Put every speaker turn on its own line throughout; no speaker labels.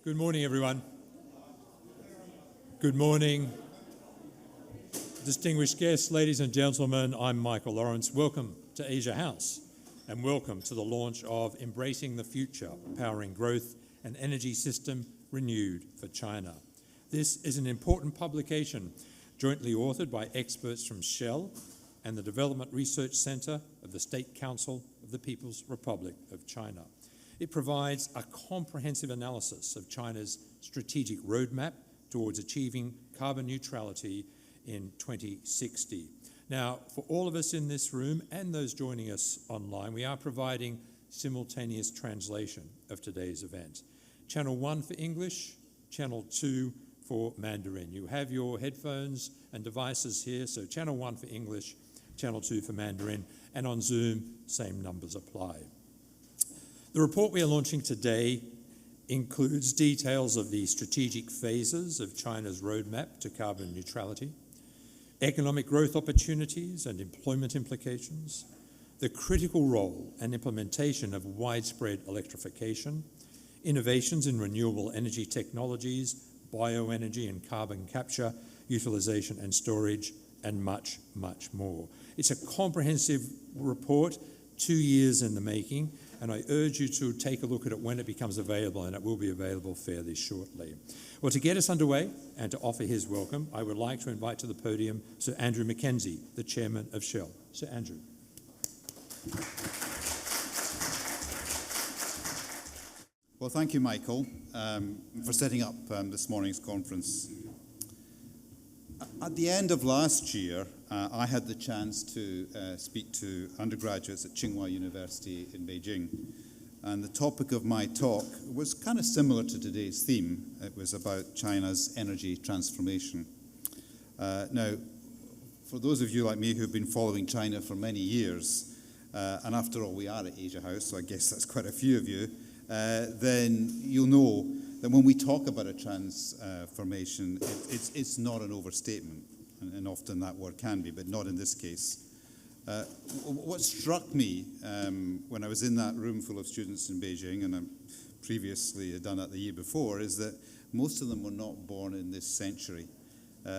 Good morning, everyone. Good morning. Distinguished guests, ladies and gentlemen, I'm Michael Lawrence. Welcome to Asia House and welcome to the launch of Embracing the Future, Powering Growth, an Energy System Renewed for China. This is an important publication jointly authored by experts from Shell and the Development Research Center of the State Council of the People's Republic of China. It provides a comprehensive analysis of China's strategic roadmap towards achieving carbon neutrality in 2060. Now, for all of us in this room and those joining us online, we are providing simultaneous translation of today's event. Channel 1 for English, Channel 2 for Mandarin. You have your headphones and devices here, so Channel 1 for English, Channel 2 for Mandarin, and on Zoom, same numbers apply. The report we are launching today includes details of the strategic phases of China's roadmap to carbon neutrality, economic growth opportunities and employment implications, the critical role and implementation of widespread electrification, innovations in renewable energy technologies, bioenergy and carbon capture, utilization and storage, and much, much more. It's a comprehensive report, 2 years in the making, and I urge you to take a look at it when it becomes available, and it will be available fairly shortly. Well, to get us underway and to offer his welcome, I would like to invite to the podium Sir Andrew Mackenzie, the Chairman of Shell. Sir Andrew.
Well, thank you, Michael, for setting up this morning's conference. At the end of last year, I had the chance to speak to undergraduates at Tsinghua University in Beijing. And the topic of my talk was kind of similar to today's theme. It was about China's energy transformation. Now, for those of you like me who've been following China for many years, and after all, we are at Asia House, so I guess that's quite a few of you, then you'll know that when we talk about a transformation, it's not an overstatement, and often that word can be, but not in this case. What struck me when I was in that room full of students in Beijing, and I previously had done that the year before, is that most of them were not born in this century. They've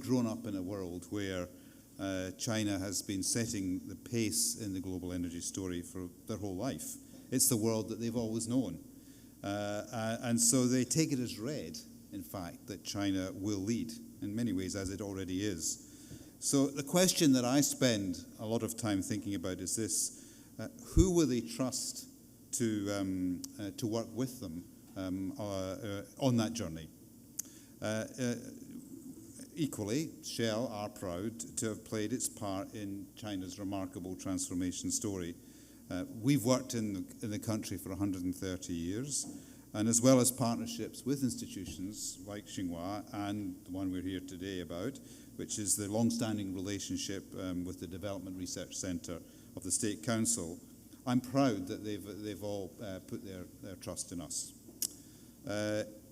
grown up in a world where China has been setting the pace in the global energy story for their whole life. It's the world that they've always known. And so they take it as read, in fact, that China will lead, in many ways, as it already is. So the question that I spend a lot of time thinking about is this: who will they trust to work with them on that journey? Equally, Shell are proud to have played its part in China's remarkable transformation story. We've worked in the country for 130 years, and as well as partnerships with institutions like Tsinghua and the one we're here today about, which is the long-standing relationship with the Development Research Center of the State Council, I'm proud that they've all put their trust in us.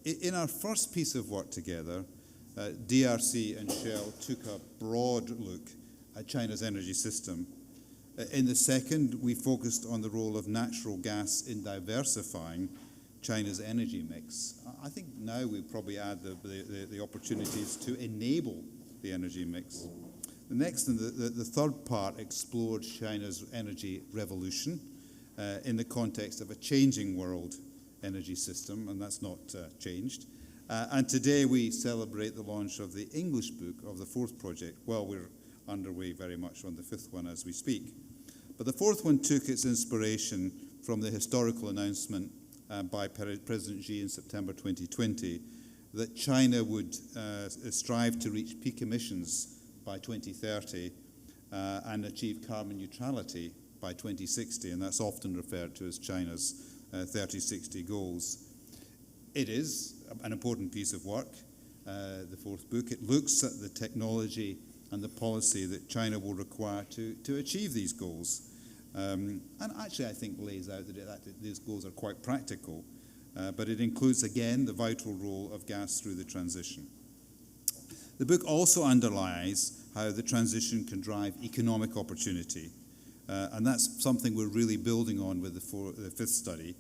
In our first piece of work together, DRC and Shell took a broad look at China's energy system. In the second, we focused on the role of natural gas in diversifying China's energy mix. I think now we probably add the opportunities to enable the energy mix. The next and the third part explored China's energy revolution in the context of a changing world energy system, and that's not changed. And today we celebrate the launch of the English book of the fourth project. Well, we're underway very much on the fifth one as we speak. But the fourth one took its inspiration from the historical announcement by President Xi in September 2020 that China would strive to reach peak emissions by 2030 and achieve carbon neutrality by 2060, and that's often referred to as China's 3060 goals. It is an important piece of work, the fourth book. It looks at the technology and the policy that China will require to achieve these goals. And actually, I think lays out that these goals are quite practical, but it includes, again, the vital role of gas through the transition. The book also underlies how the transition can drive economic opportunity, and that's something we're really building on with the fifth study.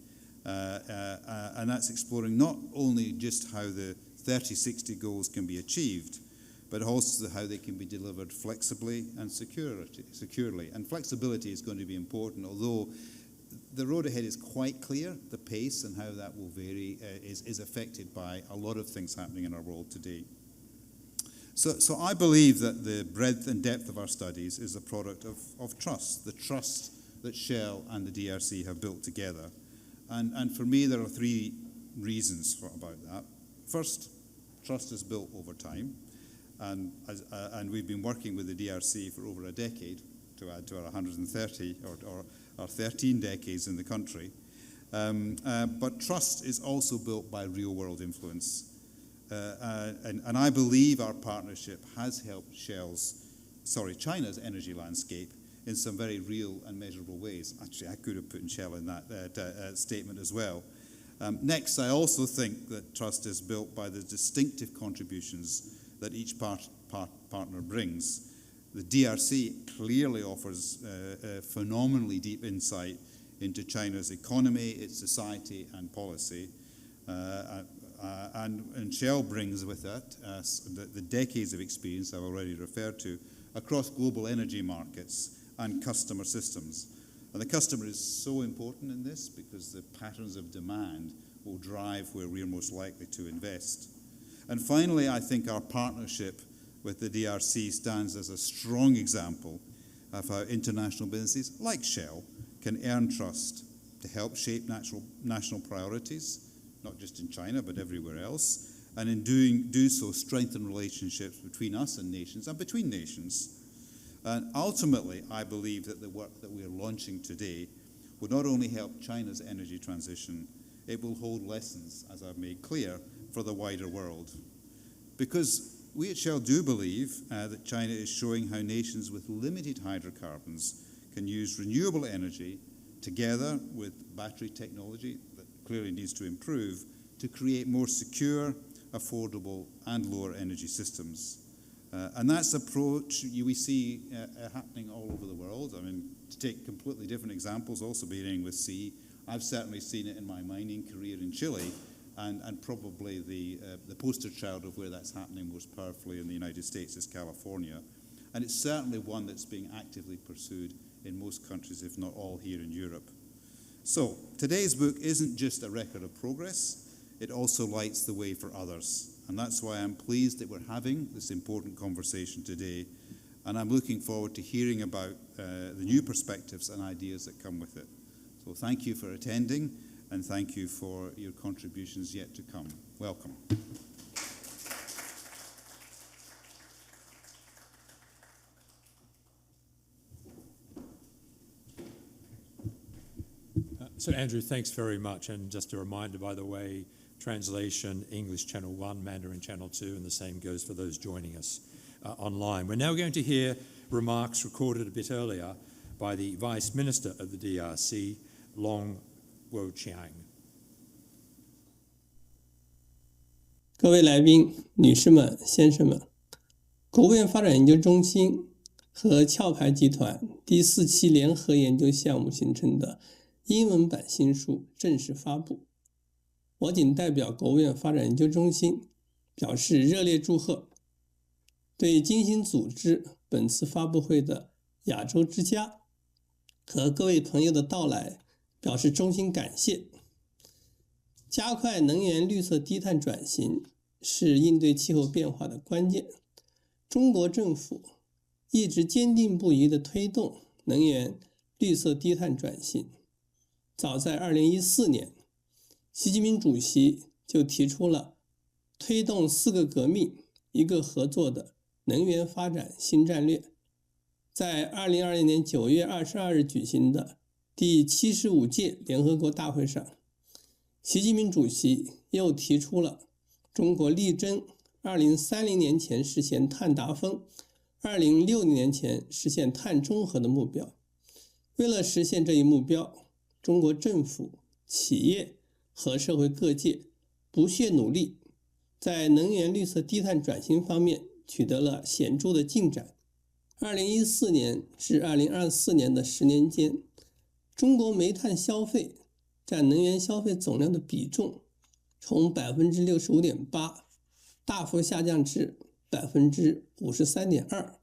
And that's exploring not only just how the 3060 goals can be achieved, but also how they can be delivered flexibly and securely. And flexibility is going to be important, although the road ahead is quite clear. The pace and how that will vary is affected by a lot of things happening in our world today. So I believe that the breadth and depth of our studies is a product of trust, the trust that Shell and the DRC have built together. And for me, there are three reasons about that. First, trust is built over time. And we've been working with the DRC for over a decade, to add to our 130 or our 13 decades in the country. But trust is also built by real-world influence. And I believe our partnership has helped China's energy landscape in some very real and measurable ways. Actually, I could have put Shell in that statement as well. Next, I also think that trust is built by the distinctive contributions that each partner brings. The DRC clearly offers phenomenally deep insight into China's economy, its society, and policy. And Shell brings with it the decades of experience I've already referred to across global energy markets and customer systems. And the customer is so important in this because the patterns of demand will drive where we're most likely to invest. And finally, I think our partnership with the DRC stands as a strong example of how international businesses like Shell can earn trust to help shape national priorities, not just in China, but everywhere else, and in do so strengthen relationships between us and nations and between nations. And ultimately, I believe that the work that we are launching today will not only help China's energy transition, it will hold lessons, as I've made clear, for the wider world. Because we at Shell do believe that China is showing how nations with limited hydrocarbons can use renewable energy together with battery technology that clearly needs to improve to create more secure, affordable, and lower energy systems. And that's approach we see happening all over the world. I mean, to take completely different examples, also beginning with sea, I've certainly seen it in my mining career in Chile, and probably the poster child of where that's happening most powerfully in the United States is California. And it's certainly one that's being actively pursued in most countries, if not all, here in Europe. So today's book isn't just a record of progress, it also lights the way for others. And that's why I'm pleased that we're having this important conversation today. And I'm looking forward to hearing about the new perspectives and ideas that come with it. So thank you for attending, and thank you for your contributions yet to come. Welcome.
So Andrew, thanks very much. And just a reminder, by the way, translation, English Channel 1, Mandarin Channel 2, and the same goes for those joining us online. We're now going to hear remarks recorded a bit earlier by the Vice Minister of the DRC, Long Guoqiang.
各位来宾、女士们、先生们，国务院发展研究中心和壳牌集团第4期联合研究项目形成的英文版新书正式发布。我谨代表国务院发展研究中心表示热烈祝贺，对精心组织本次发布会的亚洲之家和各位朋友的到来表示衷心感谢。加快能源绿色低碳转型是应对气候变化的关键。中国政府一直坚定不移地推动能源绿色低碳转型。早在2014年，习近平主席就提出了推动4个革命、1个合作的能源发展新战略。在2020年9月22日举行的第75届联合国大会上，习近平主席又提出了中国力争2030年前实现碳达峰，2060年前实现碳中和的目标。为了实现这一目标，中国政府、企业和社会各界不懈努力，在能源绿色低碳转型方面取得了显著的进展。2014年至2024年的10年间，中国煤炭消费占能源消费总量的比重从65.8%大幅下降至53.2%，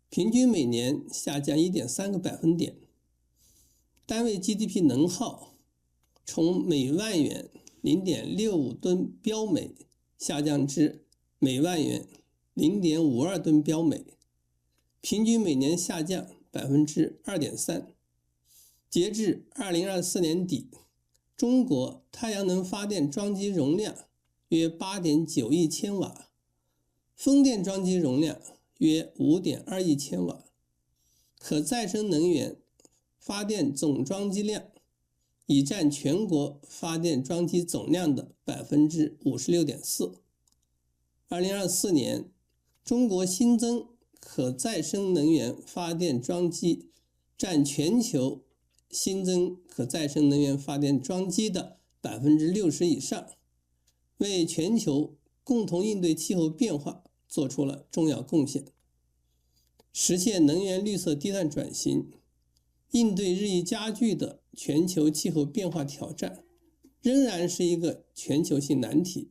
平均每年下降1.3个百分点。单位 GDP 能耗从每万元0.65吨标煤下降至每万元0.52吨标煤，平均每年下降2.3%。截至2024年底，中国太阳能发电装机容量约8.9亿千瓦，风电装机容量约5.2亿千瓦，可再生能源发电总装机量已占全国发电装机总量的56.4%。2024年，中国新增可再生能源发电装机占全球新增可再生能源发电装机的60%以上，为全球共同应对气候变化做出了重要贡献。实现能源绿色低碳转型，应对日益加剧的全球气候变化挑战，仍然是一个全球性难题。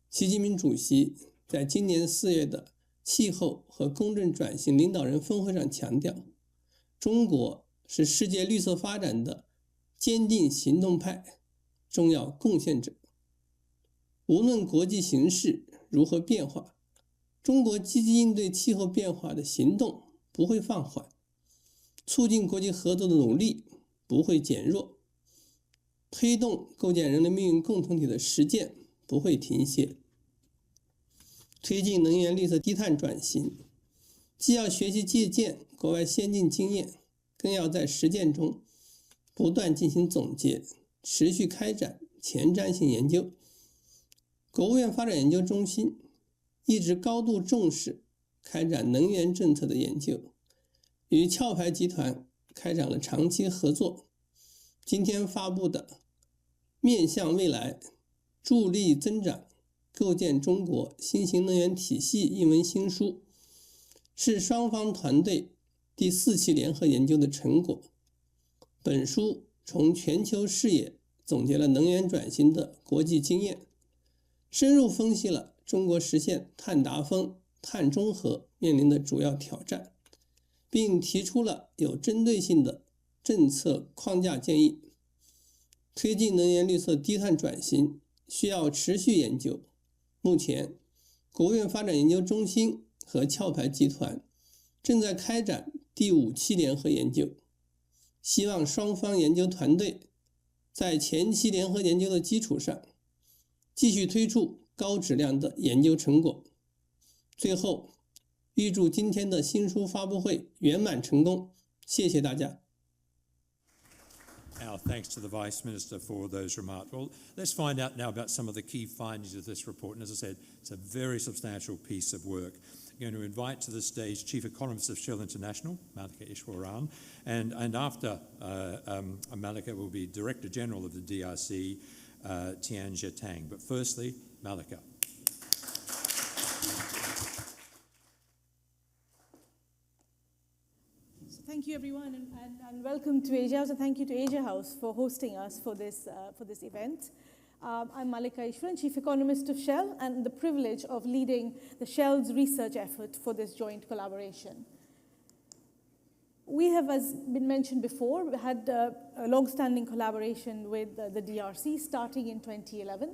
习近平主席在今年4月的气候和公正转型领导人峰会上强调，中国是世界绿色发展的坚定行动派、重要贡献者。无论国际形势如何变化，中国积极应对气候变化的行动不会放缓，促进国际合作的努力不会减弱，推动构建人类命运共同体的实践不会停歇。推进能源绿色低碳转型，既要学习借鉴国外先进经验，更要在实践中不断进行总结，持续开展前瞻性研究。国务院发展研究中心一直高度重视开展能源政策的研究，与壳牌集团开展了长期合作。今天发布的《面向未来，助力增长，构建中国新型能源体系》一文新书，是双方团队第4期联合研究的成果。本书从全球视野总结了能源转型的国际经验，深入分析了中国实现碳达峰、碳中和面临的主要挑战，并提出了有针对性的政策框架建议。推进能源绿色低碳转型需要持续研究。目前，国务院发展研究中心和壳牌集团正在开展第5期联合研究，希望双方研究团队在前期联合研究的基础上，继续推出高质量的研究成果。最后，预祝今天的新书发布会圆满成功，谢谢大家。
Our thanks to the Vice Minister for those remarks. Well, let's find out now about some of the key findings of this report. And as I said, it's a very substantial piece of work. I'm going to invite to the stage Chief Economist of Shell International, Malika Ishwaran, and after Malika will be Director General of the DRC, Tianjia Tang. But firstly, Malika.
Thank you, everyone, and welcome to Asia House, and thank you to Asia House for hosting us for this event. I'm Malika Ishwaran, Chief Economist of Shell, and the privilege of leading the Shell's research effort for this joint collaboration. We have, as been mentioned before, had a long-standing collaboration with the DRC starting in 2011.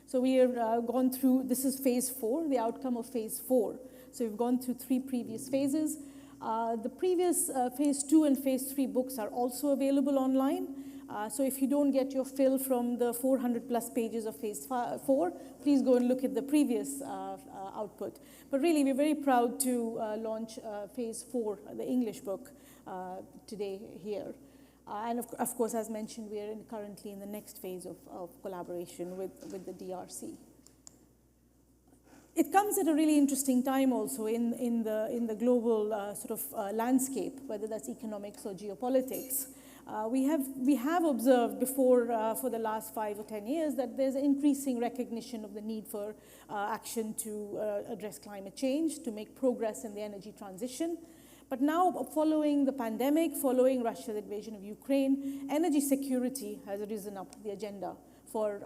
So we have gone through, this is phase 4, the outcome of phase 4. So we've gone through 3 previous phases. The previous phase 2 and phase 3 books are also available online. So if you don't get your fill from the 400 plus pages of phase 4, please go and look at the previous output. But really, we're very proud to launch phase 4, the English book, today here. And of course, as mentioned, we are currently in the next phase of collaboration with the DRC. It comes at a really interesting time also in the global landscape, whether that's economics or geopolitics. We have observed before for the last 5 or 10 years that there's an increasing recognition of the need for action to address climate change, to make progress in the energy transition. But now, following the pandemic, following Russia's invasion of Ukraine, energy security has risen up the agenda for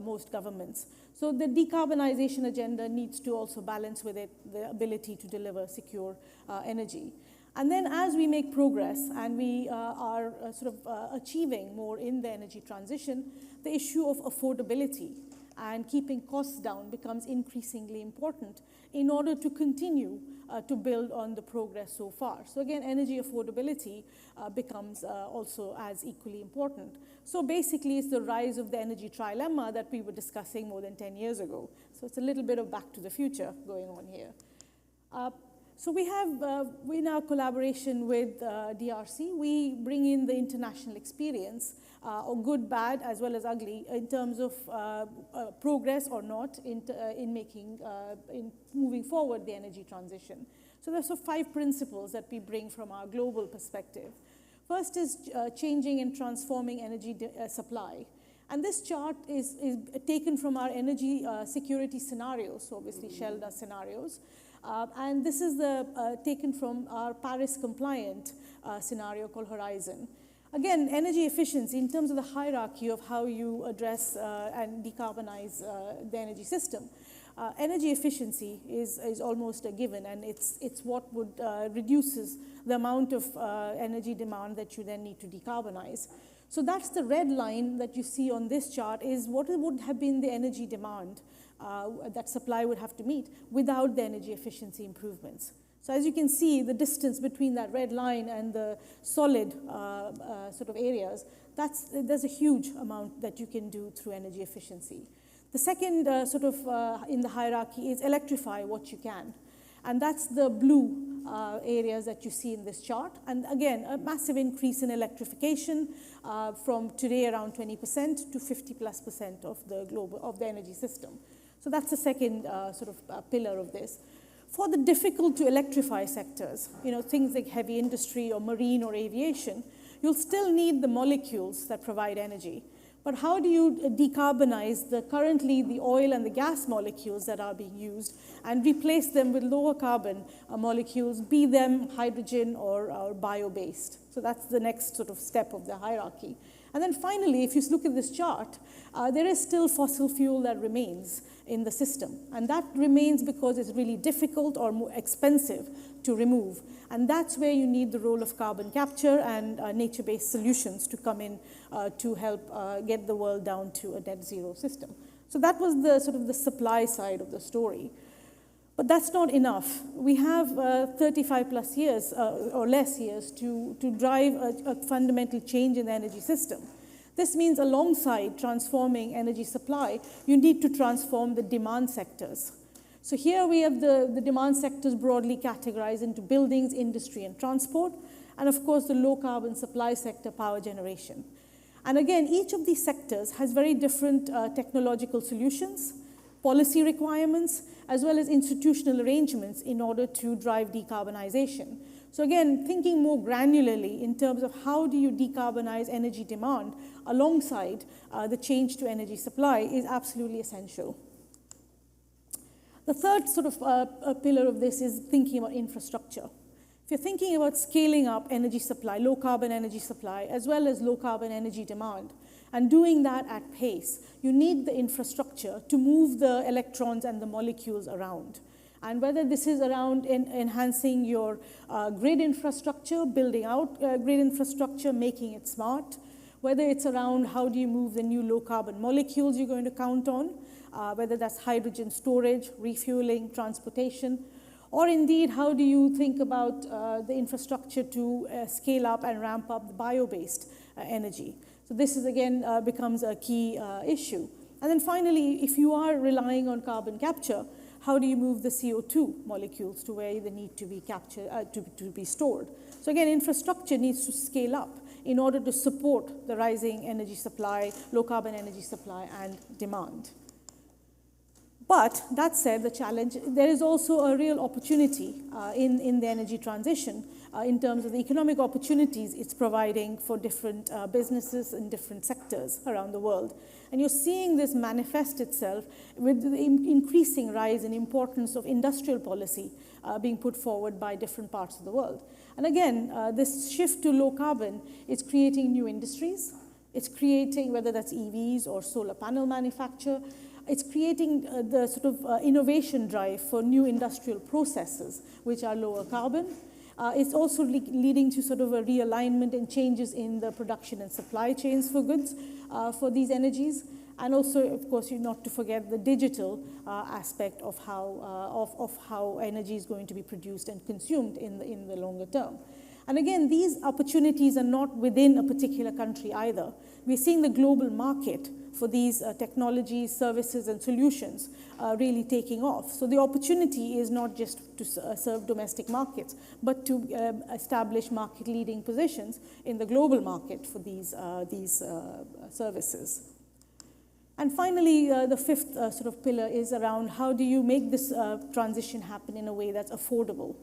most governments. So the decarbonization agenda needs to also balance with it the ability to deliver secure energy. And then as we make progress and we are achieving more in the energy transition, the issue of affordability and keeping costs down becomes increasingly important in order to continue to build on the progress so far. So again, energy affordability becomes also as equally important. So basically, it's the rise of the energy trilemma that we were discussing more than 10 years ago. So it's a little bit of back to the future going on here. So we have, in our collaboration with DRC, we bring in the international experience, or good, bad, as well as ugly, in terms of progress or not in moving forward the energy transition. So there's 5 principles that we bring from our global perspective. First is changing and transforming energy supply. And this chart is taken from our energy security scenarios, so obviously Shell does scenarios. And this is taken from our Paris compliant scenario called Horizon. Again, energy efficiency in terms of the hierarchy of how you address and decarbonize the energy system. Energy efficiency is almost a given, and it's what would reduces the amount of energy demand that you then need to decarbonize. So that's the red line that you see on this chart is what would have been the energy demand that supply would have to meet without the energy efficiency improvements. So as you can see, the distance between that red line and the solid areas, there's a huge amount that you can do through energy efficiency. The second in the hierarchy is electrify what you can. And that's the blue areas that you see in this chart. And again, a massive increase in electrification from today around 20% to 50+% of the energy system. So that's the second pillar of this. For the difficult to electrify sectors, things like heavy industry or marine or aviation, you'll still need the molecules that provide energy. But how do you decarbonize currently the oil and the gas molecules that are being used and replace them with lower carbon molecules, be them hydrogen or bio-based? So that's the next step of the hierarchy. And then finally, if you look at this chart, there is still fossil fuel that remains in the system. And that remains because it's really difficult or more expensive to remove. And that's where you need the role of carbon capture and nature-based solutions to come in to help get the world down to a net zero system. So that was the supply side of the story. But that's not enough. We have 35 plus years or less years to drive a fundamental change in the energy system. This means alongside transforming energy supply, you need to transform the demand sectors. So here we have the demand sectors broadly categorized into buildings, industry, and transport, and of course the low carbon supply sector, power generation. And again, each of these sectors has very different technological solutions, policy requirements, as well as institutional arrangements in order to drive decarbonization. So again, thinking more granularly in terms of how do you decarbonize energy demand alongside the change to energy supply is absolutely essential. The third pillar of this is thinking about infrastructure. If you're thinking about scaling up energy supply, low carbon energy supply, as well as low carbon energy demand, and doing that at pace, you need the infrastructure to move the electrons and the molecules around. And whether this is around enhancing your grid infrastructure, building out grid infrastructure, making it smart, whether it's around how do you move the new low carbon molecules you're going to count on, whether that's hydrogen storage, refueling, transportation, or indeed how do you think about the infrastructure to scale up and ramp up the bio-based energy. So this is again becomes a key issue. And then finally, if you are relying on carbon capture, how do you move the CO2 molecules to where they need to be captured, to be stored? So again, infrastructure needs to scale up in order to support the rising energy supply, low carbon energy supply and demand. But that said, the challenge, there is also a real opportunity in the energy transition in terms of the economic opportunities it's providing for different businesses in different sectors around the world. And you're seeing this manifest itself with the increasing rise in importance of industrial policy being put forward by different parts of the world. And again, this shift to low carbon is creating new industries. It's creating, whether that's EVs or solar panel manufacture, it's creating the sort of innovation drive for new industrial processes, which are lower carbon. It's also leading to sort of a realignment and changes in the production and supply chains for goods for these energies. And also, of course, not to forget the digital aspect of how energy is going to be produced and consumed in the longer term. And again, these opportunities are not within a particular country either. We're seeing the global market for these technologies, services, and solutions really taking off. So the opportunity is not just to serve domestic markets, but to establish market-leading positions in the global market for these services. And finally, the fifth sort of pillar is around how do you make this transition happen in a way that's affordable?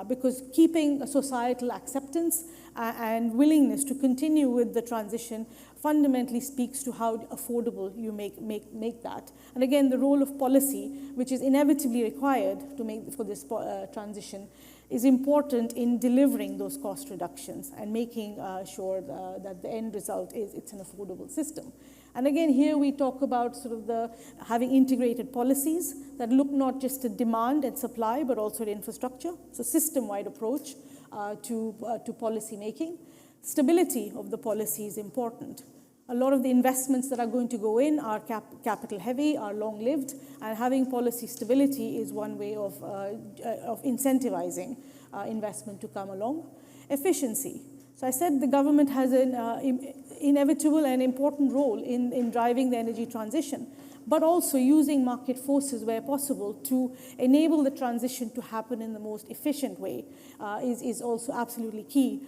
Because keeping societal acceptance and willingness to continue with the transition fundamentally speaks to how affordable you make that. And again, the role of policy, which is inevitably required to make for this transition, is important in delivering those cost reductions and making sure that the end result is it's an affordable system. And again, here we talk about sort of having integrated policies that look not just at demand and supply, but also at infrastructure. So system-wide approach to policy making. Stability of the policy is important. A lot of the investments that are going to go in are capital heavy, are long-lived, and having policy stability is one way of incentivizing investment to come along. Efficiency. So I said the government has an inevitable and important role in driving the energy transition, but also using market forces where possible to enable the transition to happen in the most efficient way is also absolutely key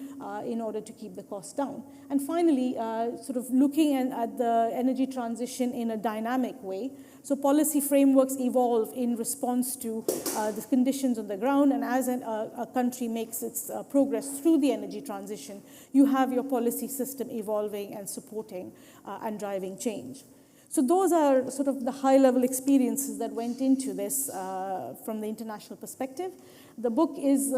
in order to keep the costs down. And finally, sort of looking at the energy transition in a dynamic way. So policy frameworks evolve in response to the conditions on the ground, and as a country makes its progress through the energy transition, you have your policy system evolving and supporting and driving change. So those are sort of the high-level experiences that went into this from the international perspective. The book is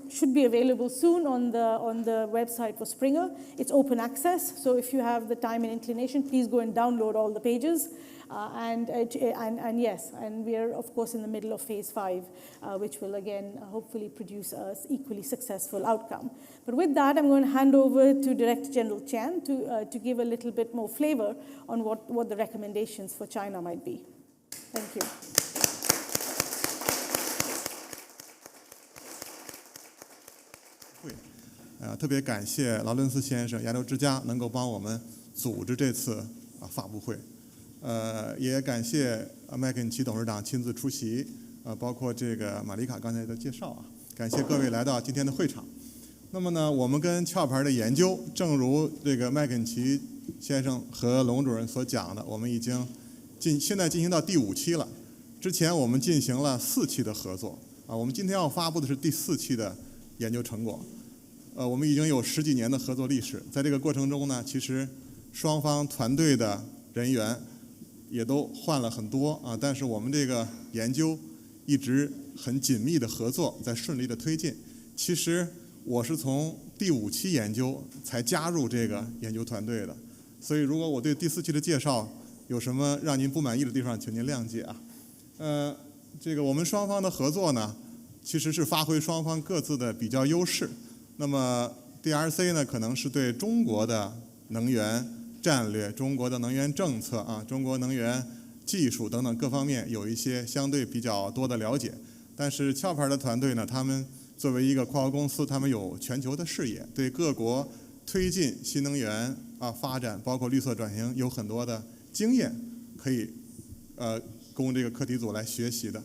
should be available soon on the website for Springer. It's open access, so if you have the time and inclination, please go and download all the pages. And we are of course in the middle of phase 5, which will again hopefully produce an equally successful outcome. But with that, I'm going to hand over to Director General Chan to give a little bit more flavor on what the recommendations for China might be. Thank you.
特别感谢劳伦斯先生、亚洲之家能够帮我们组织这次发布会，也感谢麦肯齐董事长亲自出席，包括这个玛丽卡刚才的介绍啊，感谢各位来到今天的会场。那么呢，我们跟壳牌的研究，正如这个麦肯齐先生和龙主任所讲的，我们已经现在进行到第5期了。之前我们进行了4期的合作啊，我们今天要发布的是第4期的研究成果。我们已经有10几年的合作历史，在这个过程中呢，其实双方团队的人员也都换了很多啊，但是我们这个研究一直很紧密的合作，在顺利的推进。其实我是从第5期研究才加入这个研究团队的，所以如果我对第4期的介绍有什么让您不满意的地方，请您谅解啊。这个我们双方的合作呢，其实是发挥双方各自的比较优势。那么 DRC 呢，可能是对中国的能源战略、中国的能源政策啊、中国能源技术等等各方面有一些相对比较多的了解。但是壳牌的团队呢，他们作为一个跨国公司，他们有全球的视野，对各国推进新能源发展，包括绿色转型，有很多的经验可以供这个课题组来学习的。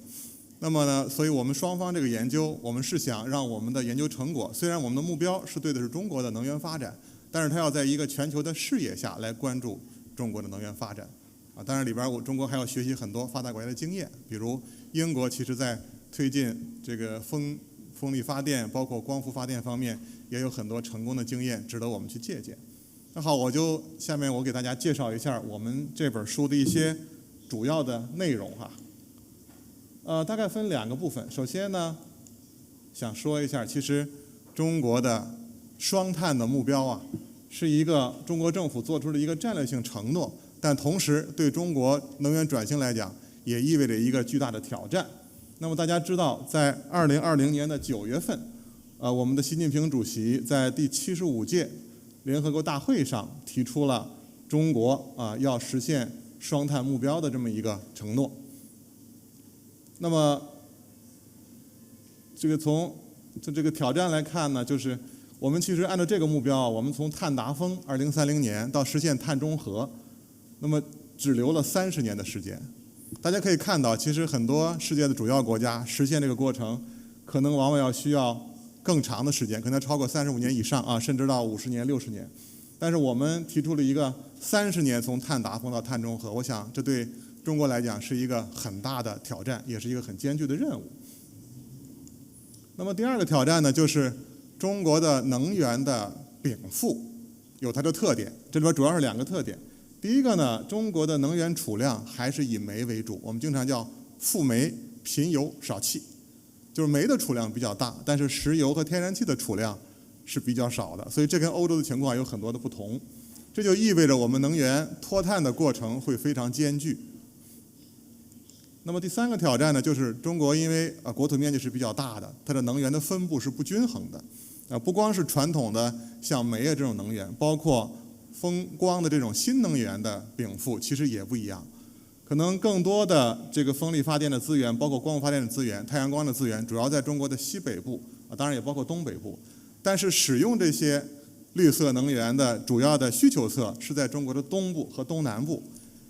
那么呢，所以我们双方这个研究，我们是想让我们的研究成果，虽然我们的目标是对的是中国的能源发展，但是它要在一个全球的视野下来关注中国的能源发展啊。当然里边中国还要学习很多发达国家的经验，比如英国其实在推进这个风风力发电，包括光伏发电方面，也有很多成功的经验值得我们去借鉴。那好，下面我给大家介绍一下我们这本书的一些主要的内容哈。大概分2个部分。首先呢，想说一下，其实中国的双碳的目标啊，是一个中国政府做出的一个战略性承诺，但同时对中国能源转型来讲，也意味着一个巨大的挑战。那么大家知道，在2020年的9月份，我们的习近平主席在第75届联合国大会上提出了中国要实现双碳目标的这么一个承诺。那么从这个挑战来看呢，就是我们其实按照这个目标，我们从碳达峰2030年到实现碳中和，那么只留了30年的时间。大家可以看到，其实很多世界的主要国家实现这个过程，可能往往要需要更长的时间，可能超过35年以上甚至到50年、60年。但是我们提出了一个30年从碳达峰到碳中和，我想这对中国来讲是一个很大的挑战，也是一个很艰巨的任务。那么第2个挑战呢，就是中国的能源的禀赋有它的特点，这里边主要是2个特点。第一个呢，中国的能源储量还是以煤为主，我们经常叫富煤贫油少气，就是煤的储量比较大，但是石油和天然气的储量是比较少的，所以这跟欧洲的情况有很多的不同。这就意味着我们能源脱碳的过程会非常艰巨。那么第3个挑战呢，就是中国因为国土面积是比较大的，它的能源的分布是不均衡的。不光是传统的像煤这种能源，包括风光的这种新能源的禀赋其实也不一样。可能更多的这个风力发电的资源，包括光伏发电的资源、太阳光的资源，主要在中国的西北部当然也包括东北部。但是使用这些绿色能源的主要的需求侧是在中国的东部和东南部。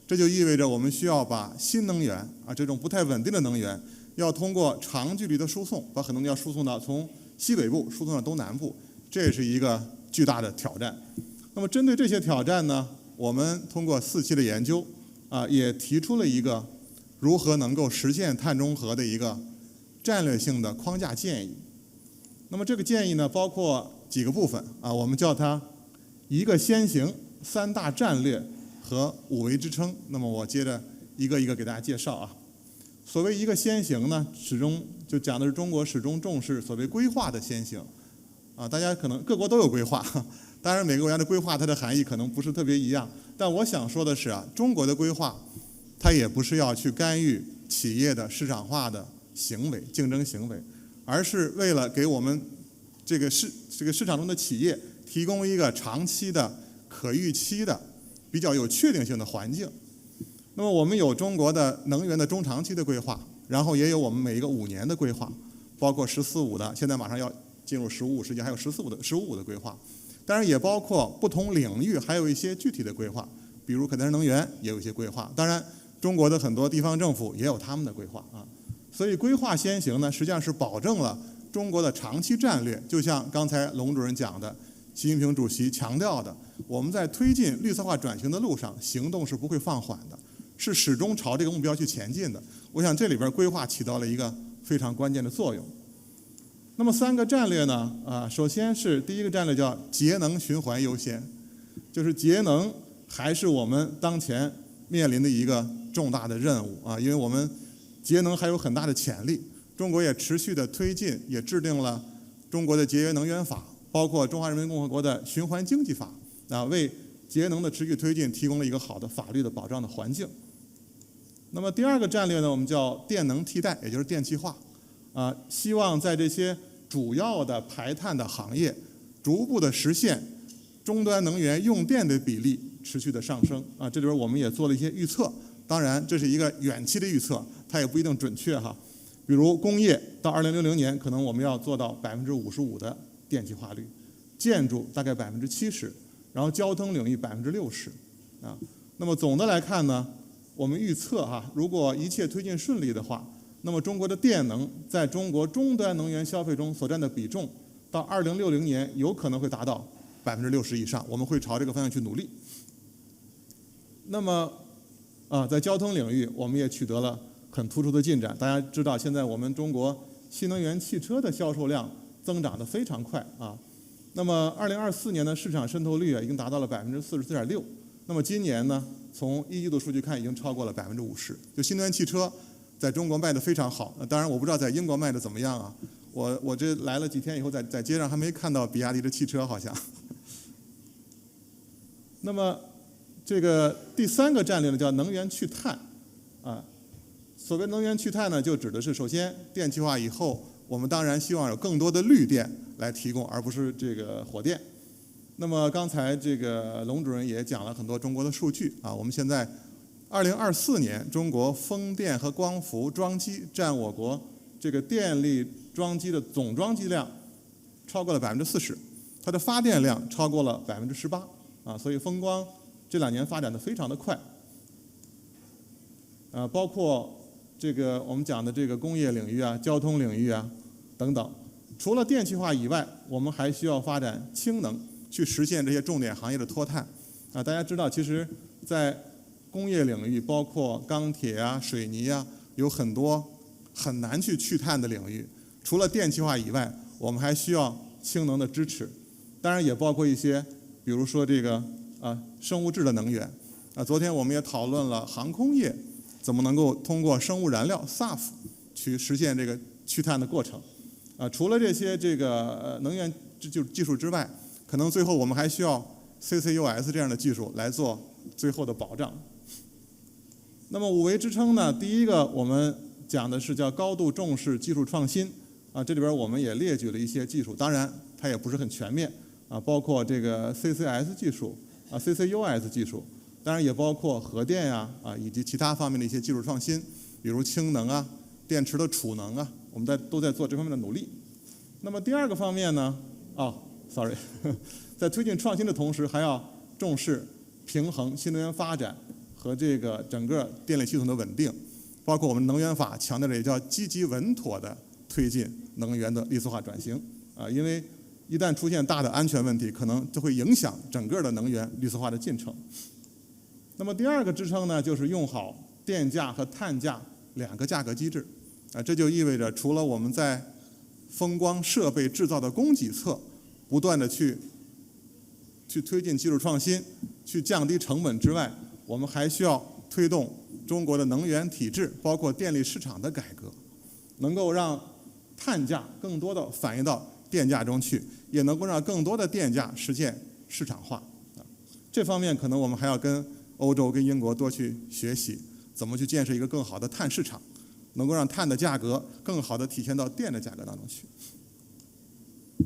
这就意味着我们需要把新能源这种不太稳定的能源，要通过长距离的输送，把很多要输送到从西北部输送到东南部，这也是一个巨大的挑战。那么针对这些挑战呢，我们通过4期的研究也提出了一个如何能够实现碳中和的一个战略性的框架建议。那么这个建议呢，包括几个部分我们叫它1个先行、3大战略和5维支撑。那么我接着一个一个给大家介绍所谓1个先行呢，始终就讲的是中国始终重视所谓规划的先行大家可能各国都有规划，当然每个国家的规划它的含义可能不是特别一样，但我想说的是中国的规划它也不是要去干预企业的市场化的行为、竞争行为，而是为了给我们这个市场中的企业提供一个长期的、可预期的、比较有确定性的环境。那么我们有中国的能源的中长期的规划，然后也有我们每一个5年的规划，包括“14-5”的，现在马上要进入“15-5”时间，还有“15-5”的规划。当然也包括不同领域还有一些具体的规划，比如可再生能源也有一些规划。当然，中国的很多地方政府也有他们的规划所以规划先行呢，实际上是保证了中国的长期战略。就像刚才龙主任讲的，习近平主席强调的，我们在推进绿色化转型的路上，行动是不会放缓的，是始终朝这个目标去前进的。我想这里边规划起到了一个非常关键的作用。那么3个战略呢，首先是第1个战略叫节能循环优先，就是节能还是我们当前面临的一个重大的任务因为我们节能还有很大的潜力。中国也持续的推进，也制定了中国的节约能源法，包括中华人民共和国的循环经济法为节能的持续推进提供了一个好的法律的保障的环境。那么第2个战略呢，我们叫电能替代，也就是电气化希望在这些主要的排碳的行业，逐步的实现终端能源用电的比例持续的上升这里边我们也做了一些预测，当然这是一个远期的预测，它也不一定准确比如工业到2060年，可能我们要做到55%的电气化率，建筑大概70%，然后交通领域60%那么总的来看呢，我们预测如果一切推进顺利的话，那么中国的电能在中国终端能源消费中所占的比重，到2060年有可能会达到60%以上，我们会朝这个方向去努力。那么在交通领域，我们也取得了很突出的进展。大家知道，现在我们中国新能源汽车的销售量增长得非常快啊。那么2024年的市场渗透率已经达到了44.6%。那么今年呢，从一季度数据看，已经超过了50%。就新能源汽车在中国卖得非常好。当然我不知道在英国卖得怎么样啊。我这来了几天以后，在街上还没看到比亚迪的汽车，好像。那么这个第3个战略呢，叫能源去碳啊。所谓能源去碳呢，就指的是首先电气化以后，我们当然希望有更多的绿电来提供，而不是这个火电。那么刚才这个龙主任也讲了很多中国的数据啊。我们现在2024年，中国风电和光伏装机占我国这个电力装机的总装机量超过了40%，它的发电量超过了18%啊。所以风光这2年发展的非常的快。包括这个我们讲的这个工业领域啊、交通领域啊等等。除了电气化以外，我们还需要发展氢能，去实现这些重点行业的脱碳。大家知道，其实在工业领域，包括钢铁啊、水泥啊，有很多很难去碳的领域。除了电气化以外，我们还需要氢能的支持。当然也包括一些，比如说这个生物质的能源。昨天我们也讨论了航空业怎么能够通过生物燃料 SAF 去实现这个去碳的过程。除了这些这个能源技术之外，可能最后我们还需要 CCUS 这样的技术来做最后的保障。那么5维支撑呢，第一个我们讲的是叫高度重视技术创新这里边我们也列举了一些技术，当然它也不是很全面包括这个 CCS 技术CCUS 技术，当然也包括核电以及其他方面的一些技术创新，比如氢能电池的储能我们都在做这方面的努力。那么第2个方面呢在推进创新的同时，还要重视平衡新能源发展和这个整个电力系统的稳定，包括我们能源法强调的也叫积极稳妥的推进能源的绿色化转型因为一旦出现大的安全问题，可能就会影响整个的能源绿色化的进程。那么第2个支撑呢，就是用好电价和碳价2个价格机制这就意味着除了我们在风光设备制造的供给侧不断的去推进技术创新，去降低成本之外，我们还需要推动中国的能源体制，包括电力市场的改革，能够让碳价更多的反映到电价中去，也能够让更多的电价实现市场化这方面可能我们还要跟欧洲跟英国多去学习，怎么去建设一个更好的碳市场，能够让碳的价格更好的体现到电的价格当中去。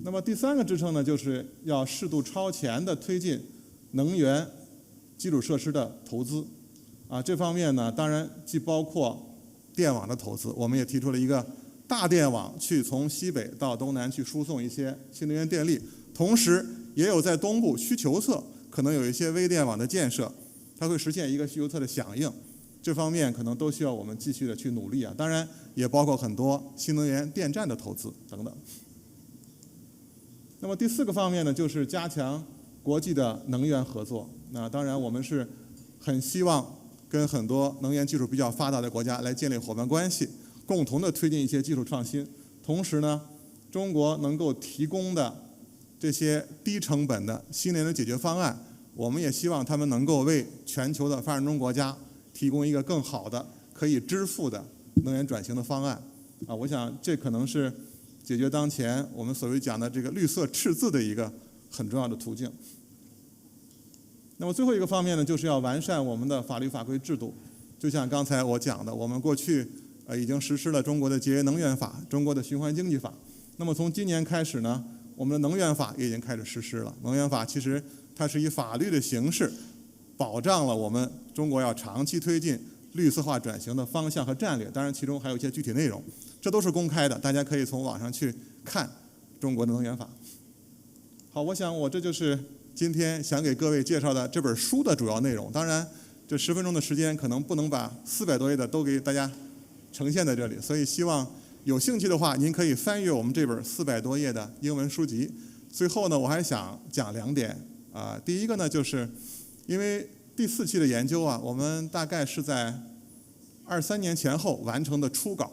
那么第3个支撑呢，就是要适度超前的推进能源基础设施的投资这方面呢，当然既包括电网的投资，我们也提出了一个大电网去从西北到东南去输送一些新能源电力，同时也有在东部需求侧可能有一些微电网的建设，它会实现一个需求侧的响应，这方面可能都需要我们继续的去努力当然也包括很多新能源电站的投资等等。那么第4个方面呢，就是加强国际的能源合作。那当然我们是很希望跟很多能源技术比较发达的国家来建立伙伴关系，共同的推进一些技术创新。同时呢，中国能够提供的这些低成本的新能源解决方案，我们也希望他们能够为全球的发展中国家提供一个更好的可以支付的能源转型的方案我想这可能是解决当前我们所谓讲的这个绿色赤字的一个很重要的途径。那么最后一个方面呢，就是要完善我们的法律法规制度。就像刚才我讲的，我们过去已经实施了中国的节约能源法、中国的循环经济法。那么从今年开始呢，我们的能源法也已经开始实施了。能源法其实它是以法律的形式保障了我们中国要长期推进绿色化转型的方向和战略，当然其中还有一些具体内容，这都是公开的，大家可以从网上去看中国的能源法。好，我想我这就是今天想给各位介绍的这本书的主要内容。当然这10分钟的时间可能不能把400多页的都给大家呈现在这里，所以希望有兴趣的话您可以翻阅我们这本400多页的英文书籍。最后呢，我还想讲2点第一个呢，就是因为第4期的研究我们大概是在23年前后完成的初稿，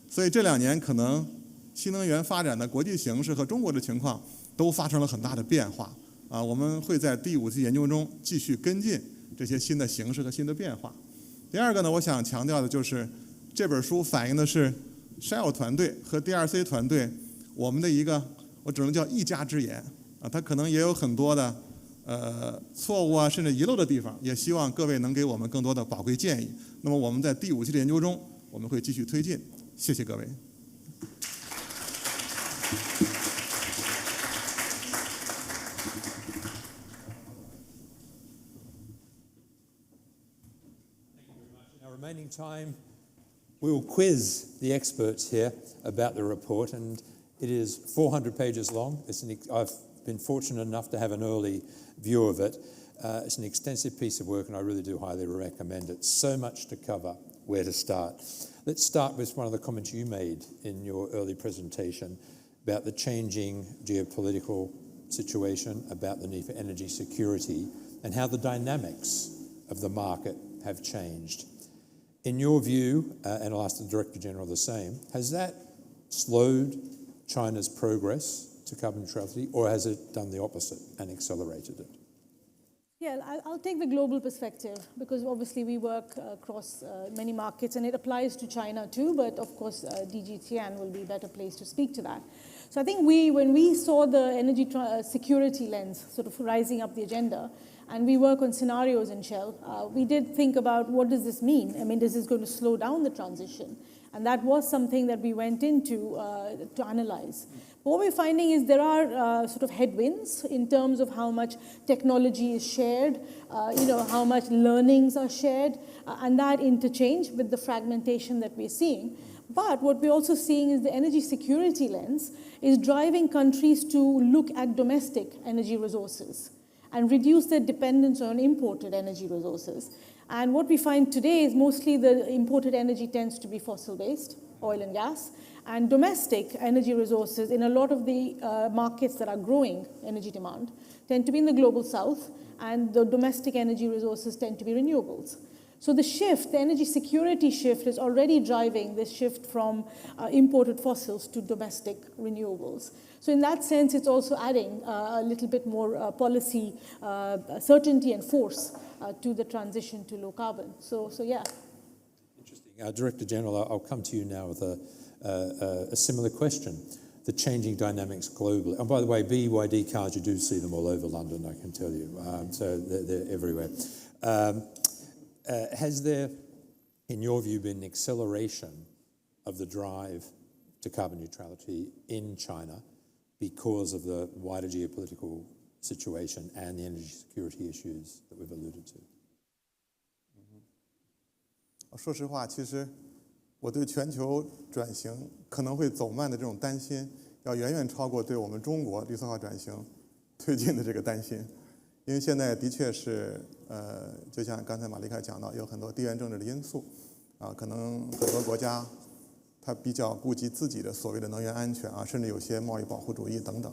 所以这2年可能新能源发展的国际形势和中国的情况都发生了很大的变化啊。我们会在第5期研究中继续跟进这些新的形势和新的变化。第二个呢，我想强调的就是这本书反映的是 Shell 团队和 DRC 团队我们的一个，我只能叫一家之言啊，它可能也有很多的错误啊，甚至遗漏的地方，也希望各位能给我们更多的宝贵建议。那么我们在第5期的研究中，我们会继续推进。谢谢各位。
In our remaining time, we will quiz the experts here about the report, and it is 400 pages long. I've been fortunate enough to have an early view of it. It's an extensive piece of work, and I really do highly recommend it. So much to cover. Where to start? Let's start with one of the comments you made in your early presentation about the changing geopolitical situation, about the need for energy security, and how the dynamics of the market have changed. In your view, and I'll ask the Director General the same, has that slowed China's progress to carbon neutrality, or has it done the opposite and accelerated it?
Yeah, I'll take the global perspective because obviously we work across many markets and it applies to China too, but of course DG Tian will be a better place to speak to that. So I think when we saw the energy security lens sort of rising up the agenda, and we work on scenarios in Shell, we did think about what does this mean? I mean, this is going to slow down the transition. And that was something that we went into to analyze. But what we're finding is there are sort of headwinds in terms of how much technology is shared, how much learnings are shared, and that interchange with the fragmentation that we're seeing. But what we're also seeing is the energy security lens is driving countries to look at domestic energy resources and reduce their dependence on imported energy resources. And what we find today is mostly the imported energy tends to be fossil-based, oil and gas, and domestic energy resources in a lot of the markets that are growing energy demand tend to be in the global south, and the domestic energy resources tend to be renewables. So the shift, the energy security shift, is already driving this shift from imported fossils to domestic renewables. So in that sense, it's also adding a little bit more policy certainty and force to the transition to low carbon. So yeah.
Interesting. Director General, I'll come to you now with a similar question. The changing dynamics globally. And by the way, BYD cars, you do see them all over London, I can tell you. So they're everywhere. Has there, in your view, been an acceleration of the drive to carbon neutrality in China because of the wider geopolitical situation and the energy security issues that we've alluded to?
说实话，其实我对全球转型可能会走慢的这种担心，要远远超过对我们中国绿色化转型推进的这个担心。因为现在的确是，就像刚才马丽凯讲到，有很多地缘政治的因素，可能很多国家它比较顾及自己的所谓的能源安全甚至有些贸易保护主义等等，